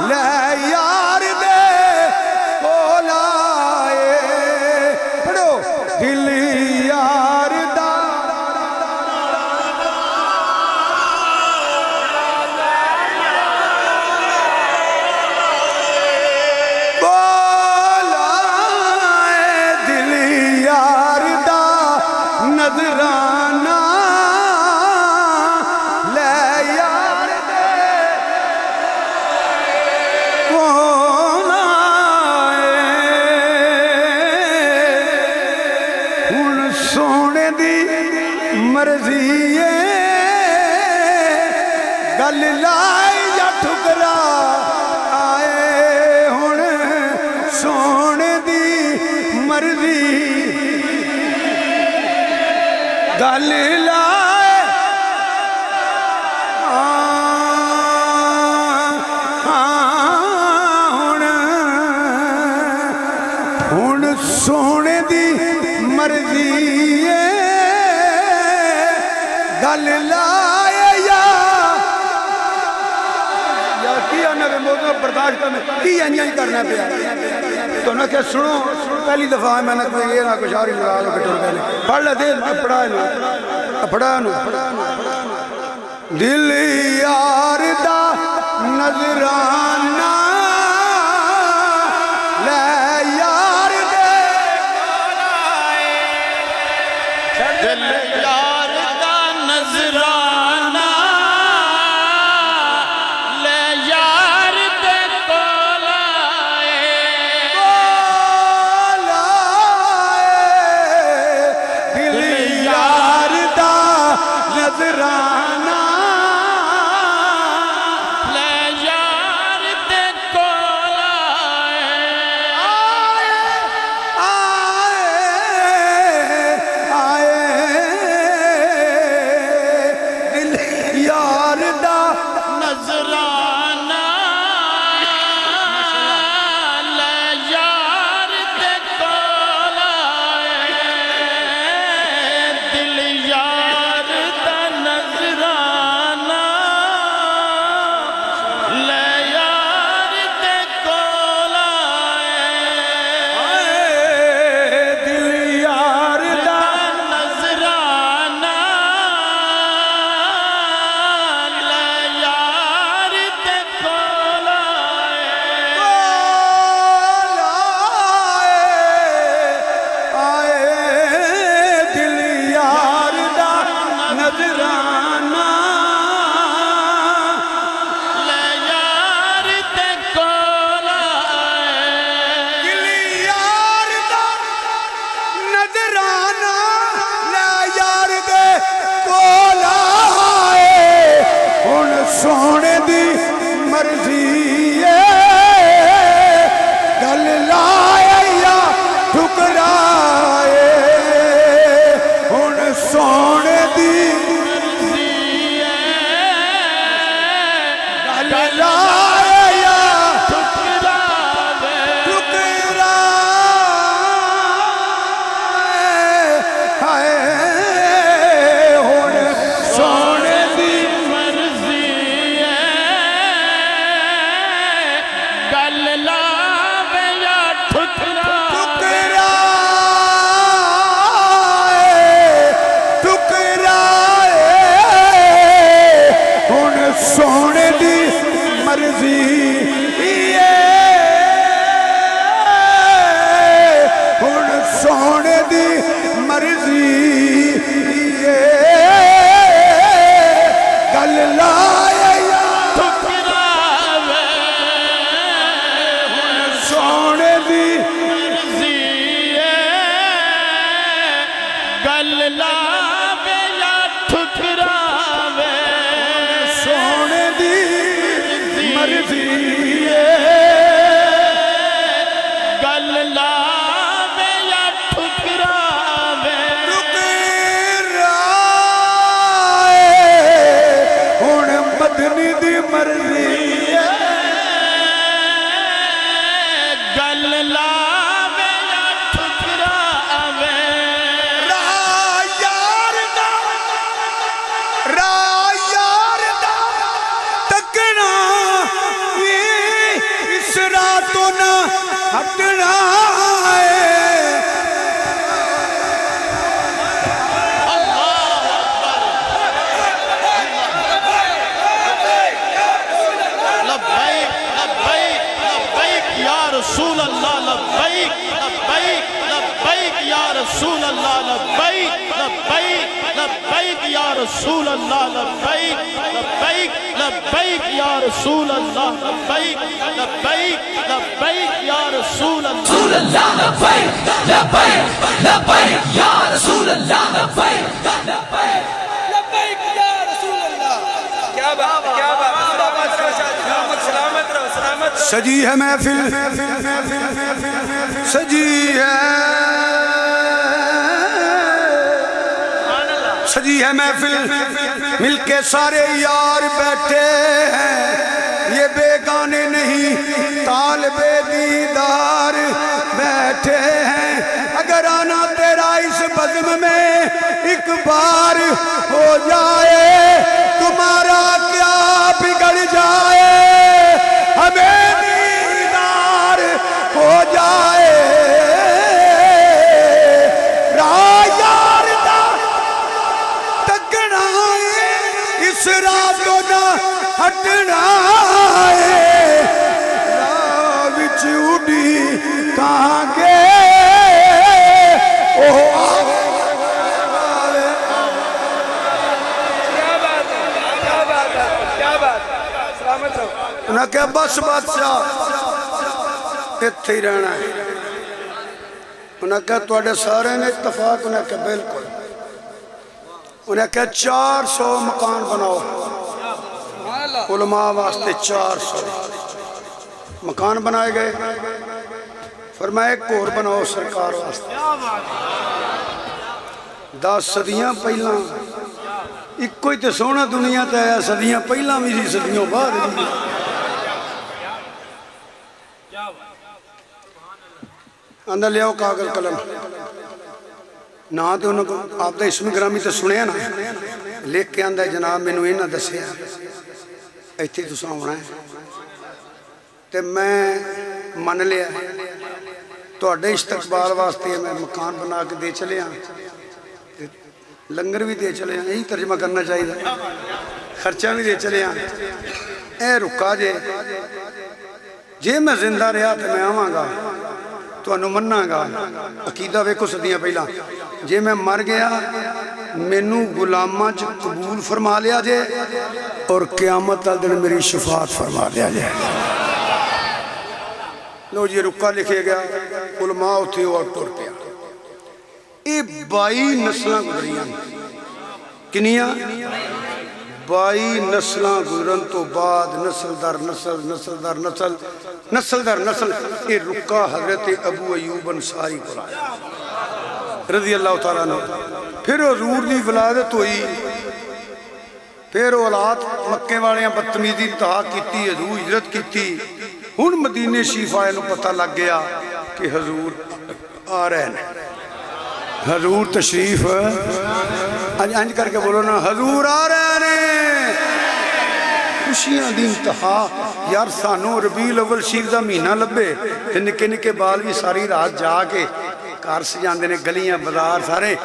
لے یار دے کولائے پڑھو دل یار دا نظرانہ لے یار دے کون آئے ہن سونے دی مرضی گل لائی یا ٹھکرا آئے ہن سونے دی مرضی گل لائے ہن سونے دی مرضی گل لائے یا کی آنا کہ موضوع برداشت کرنے کی انجان کرنا پیا تو نہ کہ سنو پہلی دفعہ میں نے کوئی یہ نہ کچھ آری لگا لو کٹور گئے پڑھ لے دل پڑھا نو دل یار دا نظرانہ لے یار دے دل یار دا نظرانہ لے یار دے کولائے دل یار دا نظرانہ لے یار دے کولائے دل یار دا نظرانہ لے یار دے کولائے دل یار دا نظرانہ لے یار دے کولائے دل یار دا نظرانہ لے یار دے دل یار دا نظرانہ لے یار دے کولائے دل یار دا نظرانہ لے یار دے کول آئے ہن سونے دی مرضی گل لائے یا ٹھکرائے ہن سونے دی گل لائے یا ٹھکرائے ہن سونے دی مرضی گل لاوے یا ٹھکرائے ہن سونے دی مرضی ہن سونے دی مرضی گل لائے یا ٹھکراوے سونے دی ہٹنا ہے لبیک لبیک لبیک یا رسول اللہ لبیک لبیک لبیک یا رسول اللہ لبیک لبیک لبیک یا رسول اللہ لبیک لبیک لبیک یا رسول اللہ لبیک لبیک لبیک یا رسول اللہ لبيك لبيك لبيك يا رسول الله لبيك لبيك لبیک یا رسول اللہ. کیا بات کیا بات سلامت رہو سلامت رہو. سجی ہے محفل سجی ہے سجی ہے محفل مل کے سارے یار بیٹھے ہیں یہ بیگانے نہیں طالب دیدار بیٹھے ہیں اگر آنا تیرا اس بزم میں ایک بار ہو جائے تمہارا کیا بگڑ جائے ہمیں دیدار ہو جائے رایار دا تکنا ہے اس رات کو نہ ہٹنا ہے راہ وچ اڈی کہاں گے کیا بات ہے کیا بات ہے کیا بات ہے. سلامت رہو. انہیں کہا بس بادشاہ اتھے ہی رہنا ہے انہیں کہا توڑے سارے نے اتفاق انہیں کہا بالکل انہیں کہا 400 مکان بناؤ علماء واسطے 400 مکان بنائے گئے فرمایا ایک اور بناؤ سرکار واسطے 10 صدیاں پہلا ایک کوئی تے سونا دنیا تے آیا صدیاں پہلا بھی سی صدیوں بعد بھی اندر لے آؤ کاغذ قلم نہ تو انہوں کو آپ دا اسم گرامی تے سنے نا لکھ کے اندر جناب میں نے نہ دسیا ایتھے تو سامنا ہے تے میں من لیا تو اڈے استقبال واسطے میں مکان بنا کے دے چلے ہاں لنگر بھی دے چلے ہاں یہی ترجمہ کرنا چاہیے خرچہ بھی دے چلے ہاں اے رکا جے میں زندہ رہا تو میں آواں گا تو انہوں مننا گا عقیدہ ویکو صدیاں پہلا جے میں مر گیا مینو غلامہ قبول فرما لیا جے اور قیامت دن میری شفاعت فرما لیا جے لو جی رکا لکھے گیا علماء تھے اور ٹور پیا اے 22 نسلیں گزریاں کنیاں 22 نسلیں گزرن تو بعد نسل در نسل نسل در نسل نسل در نسل اے رکا حضرت ابو ایوب انصاری کو آیا رضی اللہ تعالیٰ عنہ پھر حضور دی ولادت ہوئی پھر اولاد مکے والیاں بدتمیزی انتہا کیتی حضور ہجرت کیتی ہن مدینے شریف آئے نو پتہ لگ گیا کہ حضور آ رہے ہیں حضور تشریف انج کر کے بولو نا حضور آ رہے ہیں خوشیاں دی انتہا یار سانو ربیع الاول شریف دا مہینہ لبے تے نکے نکے بال بھی ساری رات جا کے کار سجاندے نے گلیاں بازار سارے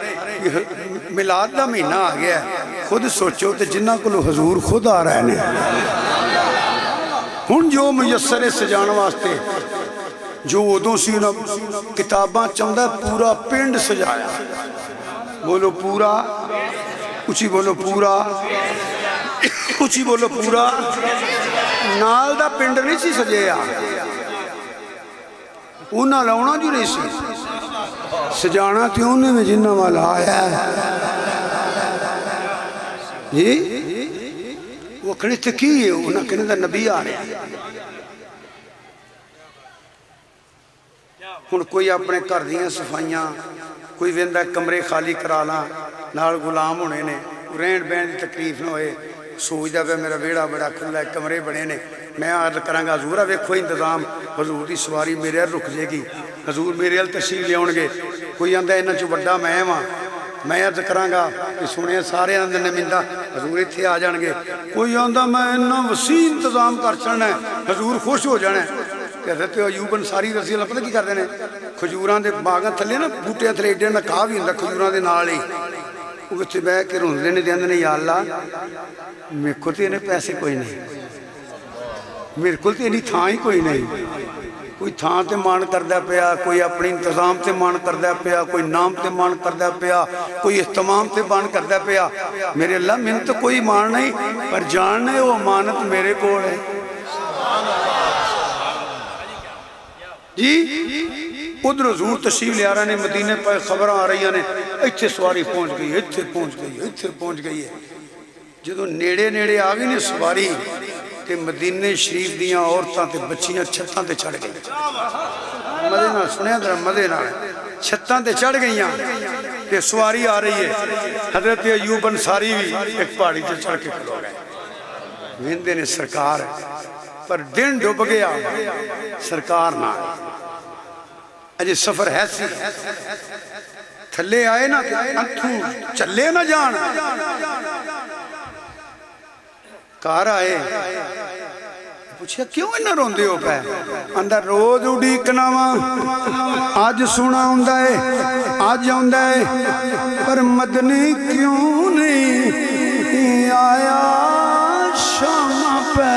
میلاد دا مہینہ آ گیا خود سوچو تے جنہ کو حضور خود آ رہے ہیں ہن جو میسر سجان واسطے جو ادوں سی کتاباں چاہتا ہے پورا پنڈ سجایا بولو پورا اچھی بولو پورا اچھی بولو پورا نال دا پنڈ نہیں سی سجایا انہاں لاؤنا جو نہیں سی سجانا تھی انہیں میں جنہ والا آیا ہے جی وہ کھڑے تھے کی ہے انہاں کہنے دا نبی آ رہے ہیں ہن کوئی اپنے گھر دیاں صفائیاں کوئی ویندا کمرے خالی کرا لاں نال غلام ہونے نے رہن بہن دی تکلیف نہ ہوئے سوچدا پیا میرا ویڑا بڑا کھلا ہے کمرے بڑے نے میں عرض کراں گا حضور ویکھو انتظام حضور دی سواری میرے ہل رک جائے گی حضور میرے ہل تشریف لے آؤ گے کوئی آندا انہاں چوں بڑا میں عرض کراں گا کہ سنے سارے آندے نے مندا حضور ایتھے آ جان گے کوئی آندا میں اتنا وسیع انتظام کر چڑنا ہے حضور خوش ہو جانا ہے ਤੇ ਹਜ਼ਰਤ ਅਯੂਬ ਅੰਸਾਰੀ ਰਜ਼ੀ ਅੱਲਾਹ ਪਤਾ ਕੀ ਕਰਦੇ ਨੇ ਖਜੂਰਾਂ ਦੇ ਬਾਗਾਂ ਥੱਲੇ ਨਾ ਬੂਟਿਆਂ ਥੱਲੇ ਏਡੇ ਦਾ ਕਾਹ ਵੀ ਹੁੰਦਾ ਖਜੂਰਾਂ ਦੇ ਨਾਲ ਹੀ ਉਹ ਉੱਥੇ ਬਹਿ ਕੇ ਰੋਂਦੇ ਨੇ ਤੇ ਕਹਿੰਦੇ ਨੇ ਯਾ ਅੱਲਾ ਮੇਰੇ ਕੋਲ ਤੇ ਇਹਨੇ ਪੈਸੇ ਕੋਈ ਨਹੀਂ ਮੇਰੇ ਕੋਲ ਤੇ ਇੰਨੀ ਥਾਂ ਹੀ ਕੋਈ ਨਹੀਂ کوئی تھان تے مان کردہ پیا کوئی اپنی انتظام تے مان کردہ پیا کوئی نام تے مان کردہ پیا کوئی اہتمام تے مان کردہ پیا میرے اللہ میں تو کوئی مان نہیں پر جاننے وہ امانت میرے کو ہے جی ادھر حضور تشریف لے آ رہے ہیں مدینے پر خبر آ رہی ہیں اتھے سواری پہنچ گئی اتھے پہنچ گئی ہے جدو نیڑے نیڑے آگئی نے سواری تے مدینے شریف دیاں عورتاں تے بچیاں چھتاں تے چڑھ گئی مدے نہ سنیا در مدے نہ چھتاں تے چڑھ گئیاں تے سواری آ رہی ہے حضرت ایوب انصاری بھی ایک پہاڑی تے چڑھ کے کھلو گئے ویندے نے سرکار پر دن ڈوب گیا سرکار نہ اجے سفر ہے سی تھلے آئے نا انتھو چلے نہ جان کار آئے پوچھا کیوں انہا روندے ہو پہ اندر روز اڈیکنا ماں آج سنا ہوندہ ہے آج ہوندہ ہے پر مدنی کیوں نہیں آیا شام پہ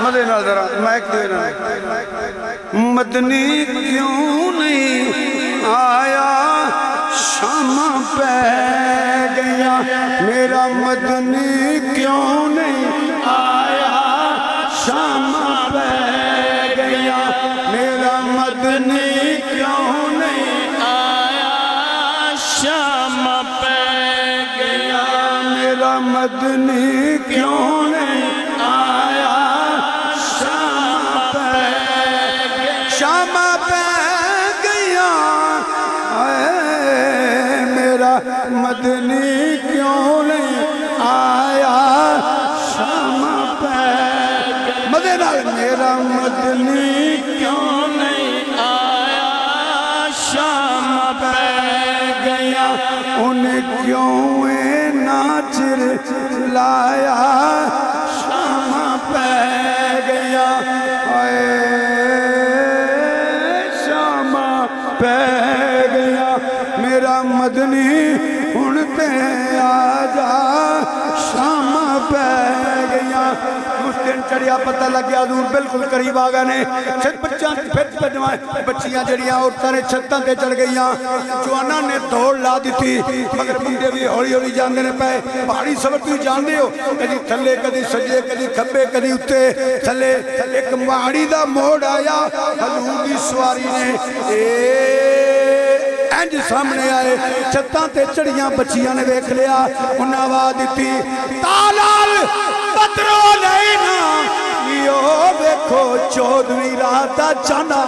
مدنی ذرا مائک دینا مدنی کیوں نہیں آیا شام پہ گیا میرا مدنی کیوں نہیں آیا شام پہ گیا میرا مدنی کیوں نہیں آیا شام پہ گیا میرا مدنی کیوں نہیں آیا شام پہ شام پہ گیا میرا مدنی کیوں نہیں آیا شام پہ مدینہ میرا مدنی کیوں نہیں آیا شام پہ گیا انہیں کیوں ناچر لایا شام پہ گیا شام پہ گیا میرا مدنی تے آجا شام پہ گیا اس دن چڑیا پتہ لگ گیا حضور بالکل قریب آگا نے چھت بچیاں پھر پڑھوائیں بچیاں جڑیاں عورتاں نے چھتاں تے چڑھ گئیاں جوانا نے دوڑ لا دی تھی مگر بندے بھی ہولی ہولی جاندے نے پہ پہاڑی سفر تو جاندے ہو کدی تھلے کدی سجے کدی کھبے کدی اتے تھلے ایک پہاڑی دا موڑ آیا حضور دی سواری نے انج سامنے آئے چھتاں تے چڑیاں بچیاں نے بیکھ لیا انہاں آواز دیتی تالال بدرو لینا یہ بیکھو چودویں راتا چانا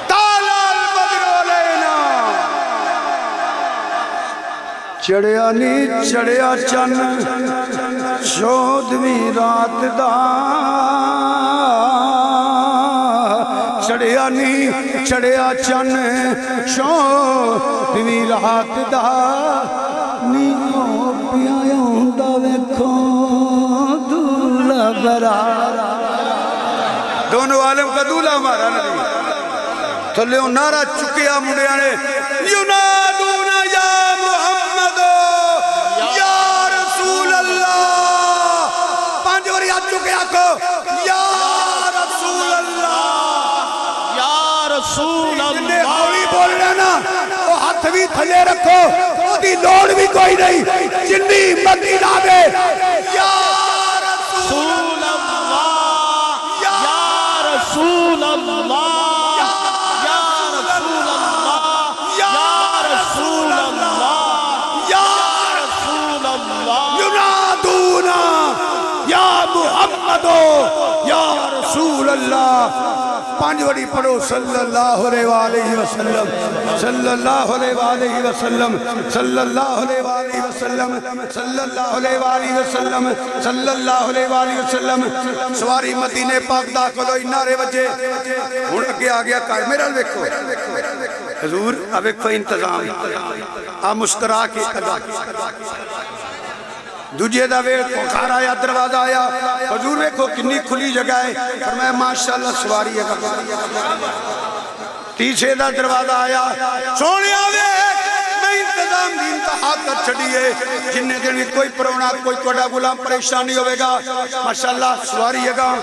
تالال بدرو لینا چڑیا نی چڑیا چن چودویں رات دا چڑیا نی چڑیا چن چودویں رات دا نیو پیاں دا ویکھو دولہ برار دونوں عالم کا دولہ ہمارا نبی تھلے نعرہ چکیا مڈیا نے ینادون یا محمد یا رسول اللہ پانچ وری ہاتھ چکیا کو یا رسول اللہ رسول جنہیں ہولی بول رہے نا وہ ہاتھ بھی تھلے رکھو وہ دی لوڑ بھی کوئی نہیں جنہی مدی نابے یا رسول اللہ یا رسول اللہ یا رسول اللہ یا رسول اللہ یا رسول اللہ ینادونا یا محمدو یا رسول اللہ پانچ وڑی پڑھو صلی اللہ علیہ وآلہ وسلم صلی اللہ علیہ وآلہ وسلم صلی اللہ علیہ وآلہ وسلم صلی اللہ علیہ وآلہ وسلم صلی اللہ علیہ وآلہ وسلم سواری مدینے پاک داخل ہوئی نعرے وجہ ہون اگے آگیا کار میرا دیکھو حضور اب ایک انتظام آپ مسکرا کے ادا دوجے دا ویٹ گھر آیا دروازہ آیا حضور ویکھو کنی کھلی جگہ ہے فرمایا ماشاءاللہ سواری ہے تیسرے دا دروازہ آیا سونے آوے میں انتظام دی انتہا کر چھڑیے جنہیں دن بھی کوئی پرونا کوئی توڑا غلام پریشانی ہوئے گا ماشاءاللہ سواری ہے گا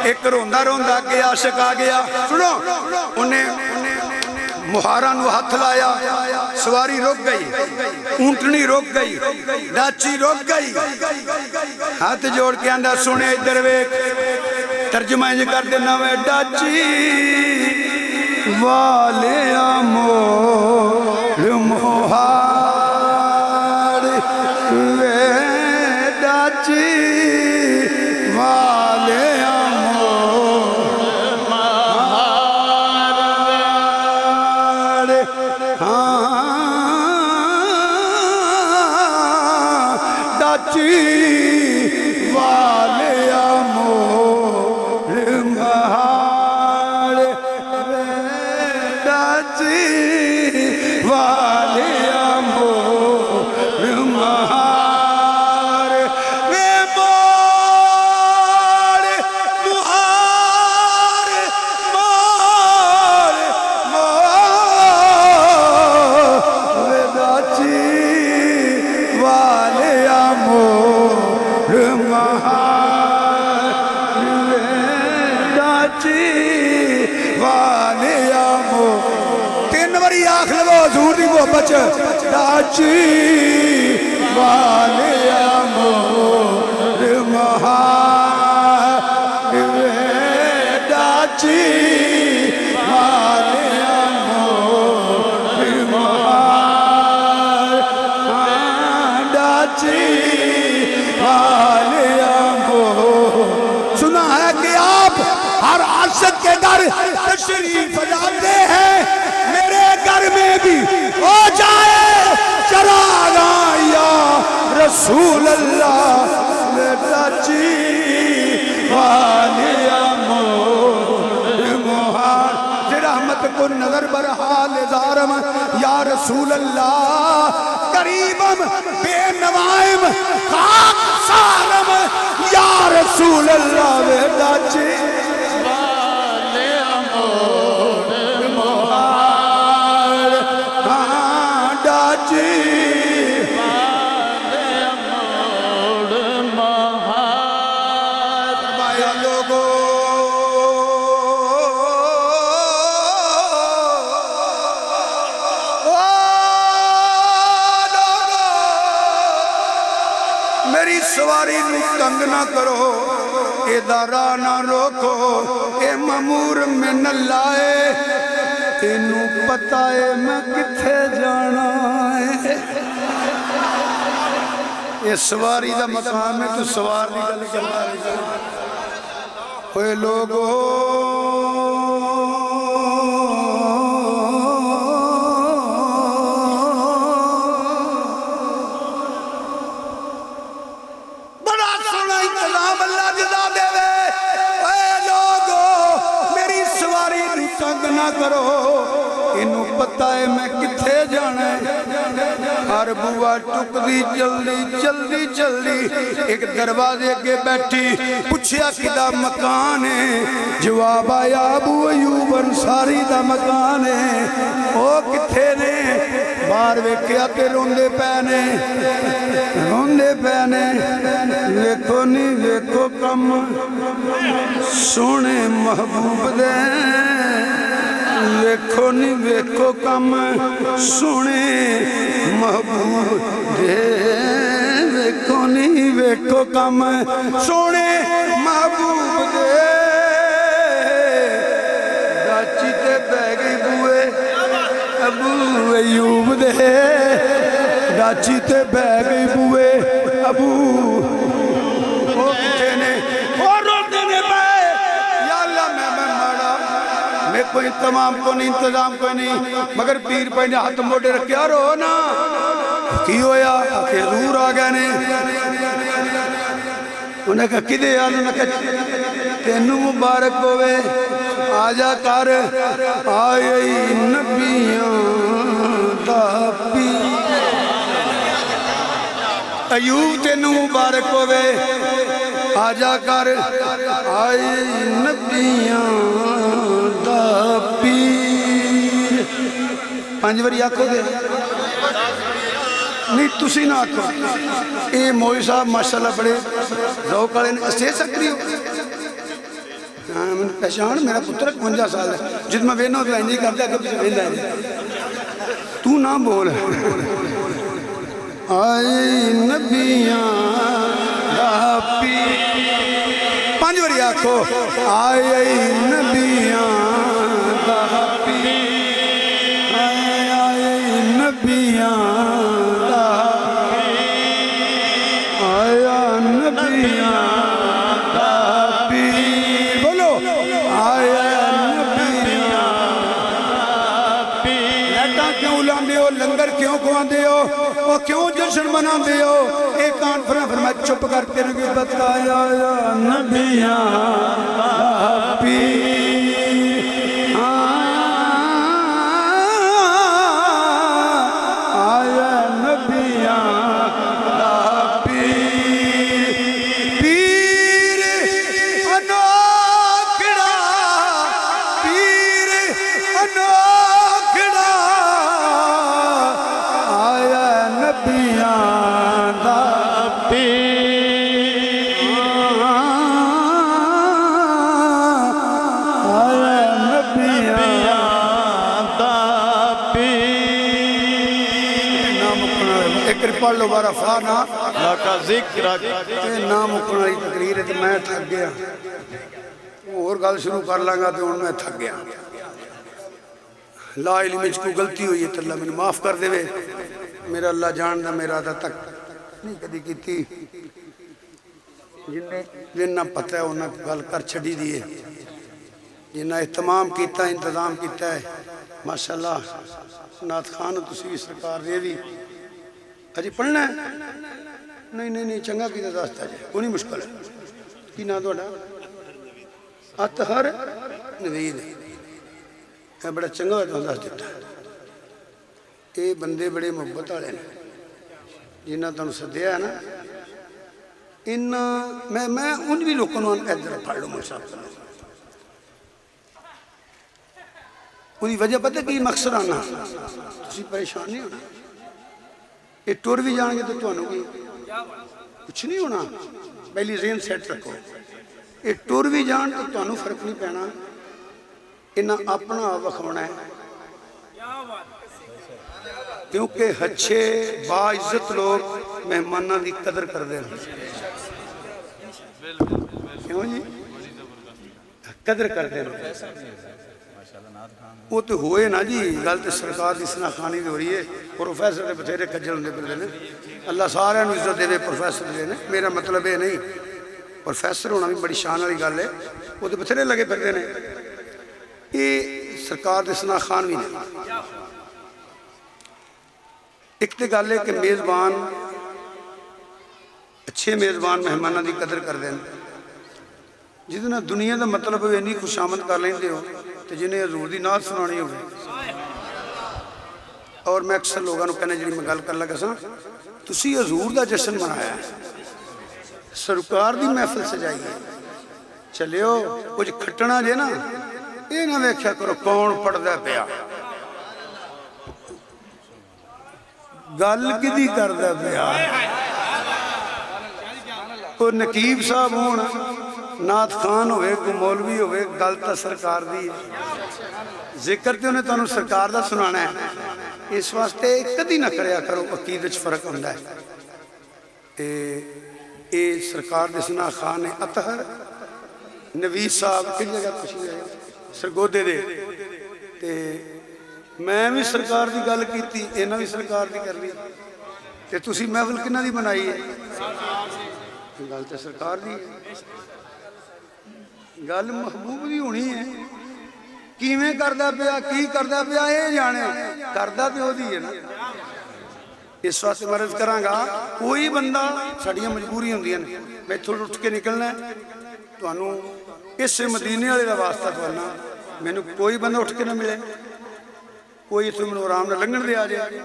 ایک روندہ روندہ کے عاشق آ گیا سنو انہیں مہارہ نو ہاتھ لایا سواری رک گئی اونٹنی رک گئی ڈاچی رک گئی ہاتھ جوڑ کے اندر سنے ادھر ویک ترجمہ انجھ کر دینا میں ڈاچی والے امور مہار وے ڈاچی والے ڈاچی والے امور مہار ڈاچی والے امور مہار ڈاچی والے امور سنا ہے کہ آپ ہر عاشق کے در تشریف لاتے ہیں میرے گھر میں بھی ہو جائے چراغاں یا رسول اللہ ڈاچی والے امور مہار رحمت کو نظر برحال زارم یا رسول اللہ قریبم بے نوائم خاک سارم یا رسول اللہ ڈاچی میری سواری نو تنگ نہ کرو ادارہ نہ روکو اے مامور میں نہ لائے تینوں پتہ ہے میں کتھے جانا ہے یہ سواری دا مقام ہے تو سوار دی گل کرنا ہے اوے لوگو کرو انہوں پتہ ہے میں کتھے جانا ہے ہر بوا ٹک دی جلدی ایک دروازے کے بیٹھی پوچھیا کدہ مکان ہے جواب آیا ابو ایوب انصاری دا مکان ہے او کتھے نے بار ویکھیا تے روندے پینے ویکھو نہیں ویکھو کم سونے محبوب دے ویکھو نہیں ویکھو کم سونے محبوب دے ویکھو نہیں ویکھو کم سونے محبوب دے ڈاچی تے بہ گئی بوئے ابو ایوب دے ڈاچی تے بہ گئی بوئے ابو وہ کتے نے اور روتے نے بے یا اللہ میں مارا میں کوئی تمام کو نہیں انتظام کوئی نہیں مگر پیر پہنے ہاتھ موڑے رکھے رو نا کی ہویا کہ دور آ گئے نے انہیں کہا کدے آلو نے کہا تینو مبارک ہوئے آجا کر آئی نبیوں دا پی ایوب تینوں مبارک ہوئے آجا کر آئے نبیاں دا پیر 5 واری آکھو دے نہیں تسی نہ آکھو اے موئی صاحب ماشاءاللہ بڑے ذوق والے نے اسے سکری ہو پہچان میرا پتر 51 سال ہے جس میں وینا تو اینجی کرتا ہے کہ پیچھے وینا ہے تو نہ بول آئے نبیاں دا پیر 5 واری آکھو آئے نبیاں دا پیر آئے نبیاں دا پیر آیا نبیاں دا پیر بولو آیا نبیاں دا پیر لیٹاں کیوں لاندے ہو لنگر کیوں کھواندے ہو وہ کیوں جشن مناندے ہو ایک کانفرنس فرمایا چپ کر کے نبی بتایا یا نبیاں دا پیر آیا نبیاں دا پیر پیر انوکھڑا پیر انوکھڑا آیا نبیاں دا پیر آیا نبیاں دا پیر نام اپنا ایک پڑھ لو بارہ فانا کا ذکر نام اپنا تقریر ہے تو میں تھک گیا اور گل شروع کر لگا تو میں تھک گیا لا علم کو غلطی ہوئی ہے تو اللہ میں معاف کر دے میرا اللہ جان دا میرا دا تک نہیں کدی کیتی جنہ پتہ ہے انہاں گل کر چھڑی دیئے جنہ اہتمام کیتا انتظام کیتا ہے ماشاءاللہ نات خان تسی بھی سرکار دے بھی اجی پڑھنا ہے نہیں چنگا کی دستہ ہے وہ نہیں مشکل ہے کی نا دوڑا اطہر نوید ہے بڑا چنگا ہے تو دست دیتا ہے اے بندے بڑے محبت والے ہیں جنہ تانوں سدیا ہے نا میں ان بھی لوگوں نے ادھر پڑھ لو مول صاحب انہی وجہ پتہ کہ مقصد آنا تسی پریشان نہیں ہونا یہ ٹور بھی جان گے تو تانوں کی کچھ نہیں ہونا پہلی ذہن سیٹ رکھو یہ ٹور بھی جان تو تانوں فرق نہیں پینا انہاں اپنا وکھاونا ہے کیونکہ اچھے باعزت لوگ مہمانہ دی قدر کر دیں کیوں جی قدر کر دیں وہ تو ہوئے نا جی غلط سرکار دی سنا خانی دی ہو رہی ہے پروفیسر دے بتھیرے کجل ہوندے پھر دینے اللہ سارے نو عزت دے دے پروفیسر دینے میرا مطلب ہے نہیں پروفیسر ہونا بھی بڑی شان والی گل ہے وہ تو بتھیرے لگے پھر دینے یہ سرکار دے سنا خان بھی نہیں ایک تے گل ہے کہ میزبان اچھے میزبان مہمانہ دی قدر کر دیں جتنا دنیا دا مطلب ہے نہیں خوش آمد کر لیں دے ہو تو جنہیں حضور دی نعت سنانی ہوگی اور میں اکثر لوگوں نے کہنے جنہیں میں گل کر لگا سا تسی حضور دا جشن منایا ہے سرکار دی محفل سجائی ہے چلے ہو کچھ کھٹنا جے نا یہ نہ دیکھا کرو کون پڑھ دے پیا گل کدی کر دے پیا اور نقیب صاحب ہون نات خان ہوئے کو مولوی ہوئے گل تا سرکار دی ذکر تے انہیں تو انہوں سرکار دا سنانا ہے اس واسطے کدی نہ کریا کرو عقیدت فرق ہوندہ ہے اے سرکار دے سنا خان اطہر نوید صاحب کن جگہ خوشی ہے سرگودے دے میں بھی سرکار دی گل کیتی اینا بھی سرکار دی کر لی تے تسی محفل کنہ دی بنائی ہے گل تے سرکار دی گل محبوب دی ہونی ہے کیویں کردہ پیا کی کردہ پیا اے جانے کردہ پہ ہو دی ہے نا اس واسطے مرض کراں گا کوئی بندہ ساڑیاں مجبوری ہوندی ہیں میں تھوڑا اٹھ کے نکلنا ہے تو انہوں اس سے مدینے والے دا واسطہ تو اللہ میں نے کوئی بندہ اٹھ کے نہ ملے کوئی اس میں آرام نہ لنگن دے آ جائے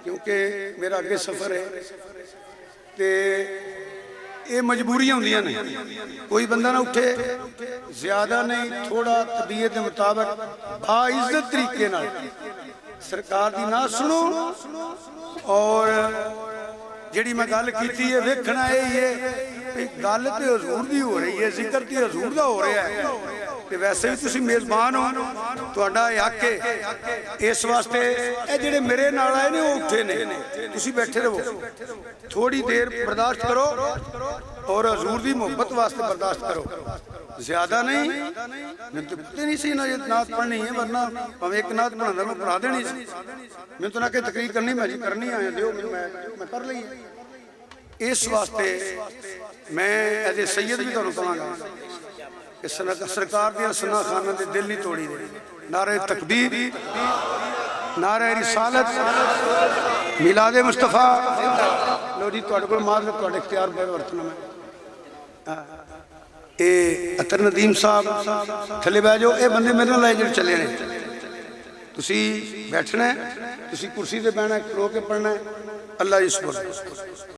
کیونکہ میرا آگے سفر ہے ਤੇ ਇਹ ਮਜਬੂਰੀਆਂ ਹੁੰਦੀਆਂ ਨੇ। ਕੋਈ ਬੰਦਾ ਨਾ ਉੱਠੇ, ਜ਼ਿਆਦਾ ਨਹੀਂ ਥੋੜਾ ਤਬੀਅਤ ਦੇ ਮੁਤਾਬਕ ਬਾ ਇੱਜ਼ਤ ਤਰੀਕੇ ਨਾਲ ਸਰਕਾਰ ਦੀ ਨਾ ਸੁਣੋ। ਔਰ ਜਿਹੜੀ ਮੈਂ ਗੱਲ ਕੀਤੀ ਹੈ ਵੇਖਣਾ ਇਹ ਹੀ ਹੈ ਵੀ ਗੱਲ ਤੇ ਹਜ਼ੂਰ ਦੀ ਹੋ ਰਹੀ ਹੈ, ਜ਼ਿਕਰ ਤੇ ਹਜ਼ੂਰ ਦਾ ਹੋ ਰਿਹਾ ਹੈ। ਤੇ ਵੈਸੇ ਵੀ ਤੁਸੀਂ ਮੇਜ਼ਬਾਨ ਹੋ, ਤੁਹਾਡਾ ਹੱਕ ਹੈ। ਇਸ ਵਾਸਤੇ ਇਹ ਜਿਹੜੇ ਮੇਰੇ ਨਾਲ ਆਏ ਨੇ ਉਹ ਉੱਠੇ ਨੇ, ਤੁਸੀਂ ਬੈਠੇ ਰਹੋ, ਥੋੜੀ ਦੇਰ ਬਰਦਾਸ਼ਤ ਕਰੋ ਔਰ ਹਜ਼ੂਰ ਦੀ ਮੁਹੱਬਤ ਵਾਸਤੇ ਬਰਦਾਸ਼ਤ ਕਰੋ, ਜ਼ਿਆਦਾ ਨਹੀਂ। ਮੈਨੂੰ ਤਾਂ ਪਤਾ ਨਹੀਂ ਸੀ ਨਾ ਇਹ ਨਾਤ ਪੜ੍ਹਨੀ ਹੈ, ਵਰਨਾ ਭਾਵੇਂ ਇੱਕ ਨਾਤ ਪੜ੍ਹਾਉਂਦਾ ਮੈਂ ਪੜ੍ਹਾ ਦੇਣੀ ਸੀ। ਮੈਨੂੰ ਤਾਂ ਨਾ ਕਿ ਤਕਰੀਰ ਕਰਨੀ, ਮੈਂ ਜੀ ਕਰਨੀ ਆਇਆ ਦਿਓ ਮੈਨੂੰ, ਮੈਂ ਕਰ ਲਈ। ਇਸ ਵਾਸਤੇ ਮੈਂ ਇਹਦੇ ਸੈਯਦ ਵੀ ਤੁਹਾਨੂੰ ਕਹਾਂਗਾ ਕਿ ਸਰਕਾਰ ਦੀਆਂ ਸੁਨਾ ਖਾਨਾਂ ਦੇ ਦਿਲ ਨਹੀਂ ਤੋੜੀ ਦੇ। ਨਾਰੇ ਤਕਬੀਰ, ਨਾਰੇ ਰਿਸਾਲਤ, ਮਿਲਾਦੇ ਮੁਸਤਫਾ। ਲੋ ਜੀ ਤੁਹਾਡੇ ਕੋਲ ਮਾਜ਼ਰਤ, ਤੁਹਾਡੇ ਇਖਤਿਆਰ ਬੈ ਵਰਤਣਾ ਮੈਂ। ਇਹ ਅਤਰ ਨਦੀਮ ਸਾਹਿਬ ਥੱਲੇ ਬਹਿ ਜਾਓ। ਇਹ ਬੰਦੇ ਮੇਰੇ ਨਾਲ ਆਏ ਜਿਹੜੇ ਚੱਲੇ ਨੇ, ਤੁਸੀਂ ਬੈਠਣਾ, ਤੁਸੀਂ ਕੁਰਸੀ ਤੇ ਬਹਿਣਾ, ਖਲੋ ਕੇ ਪੜ੍ਹਨਾ। ਅੱਲਾ ਜੀ ਸੁਭਾਨ।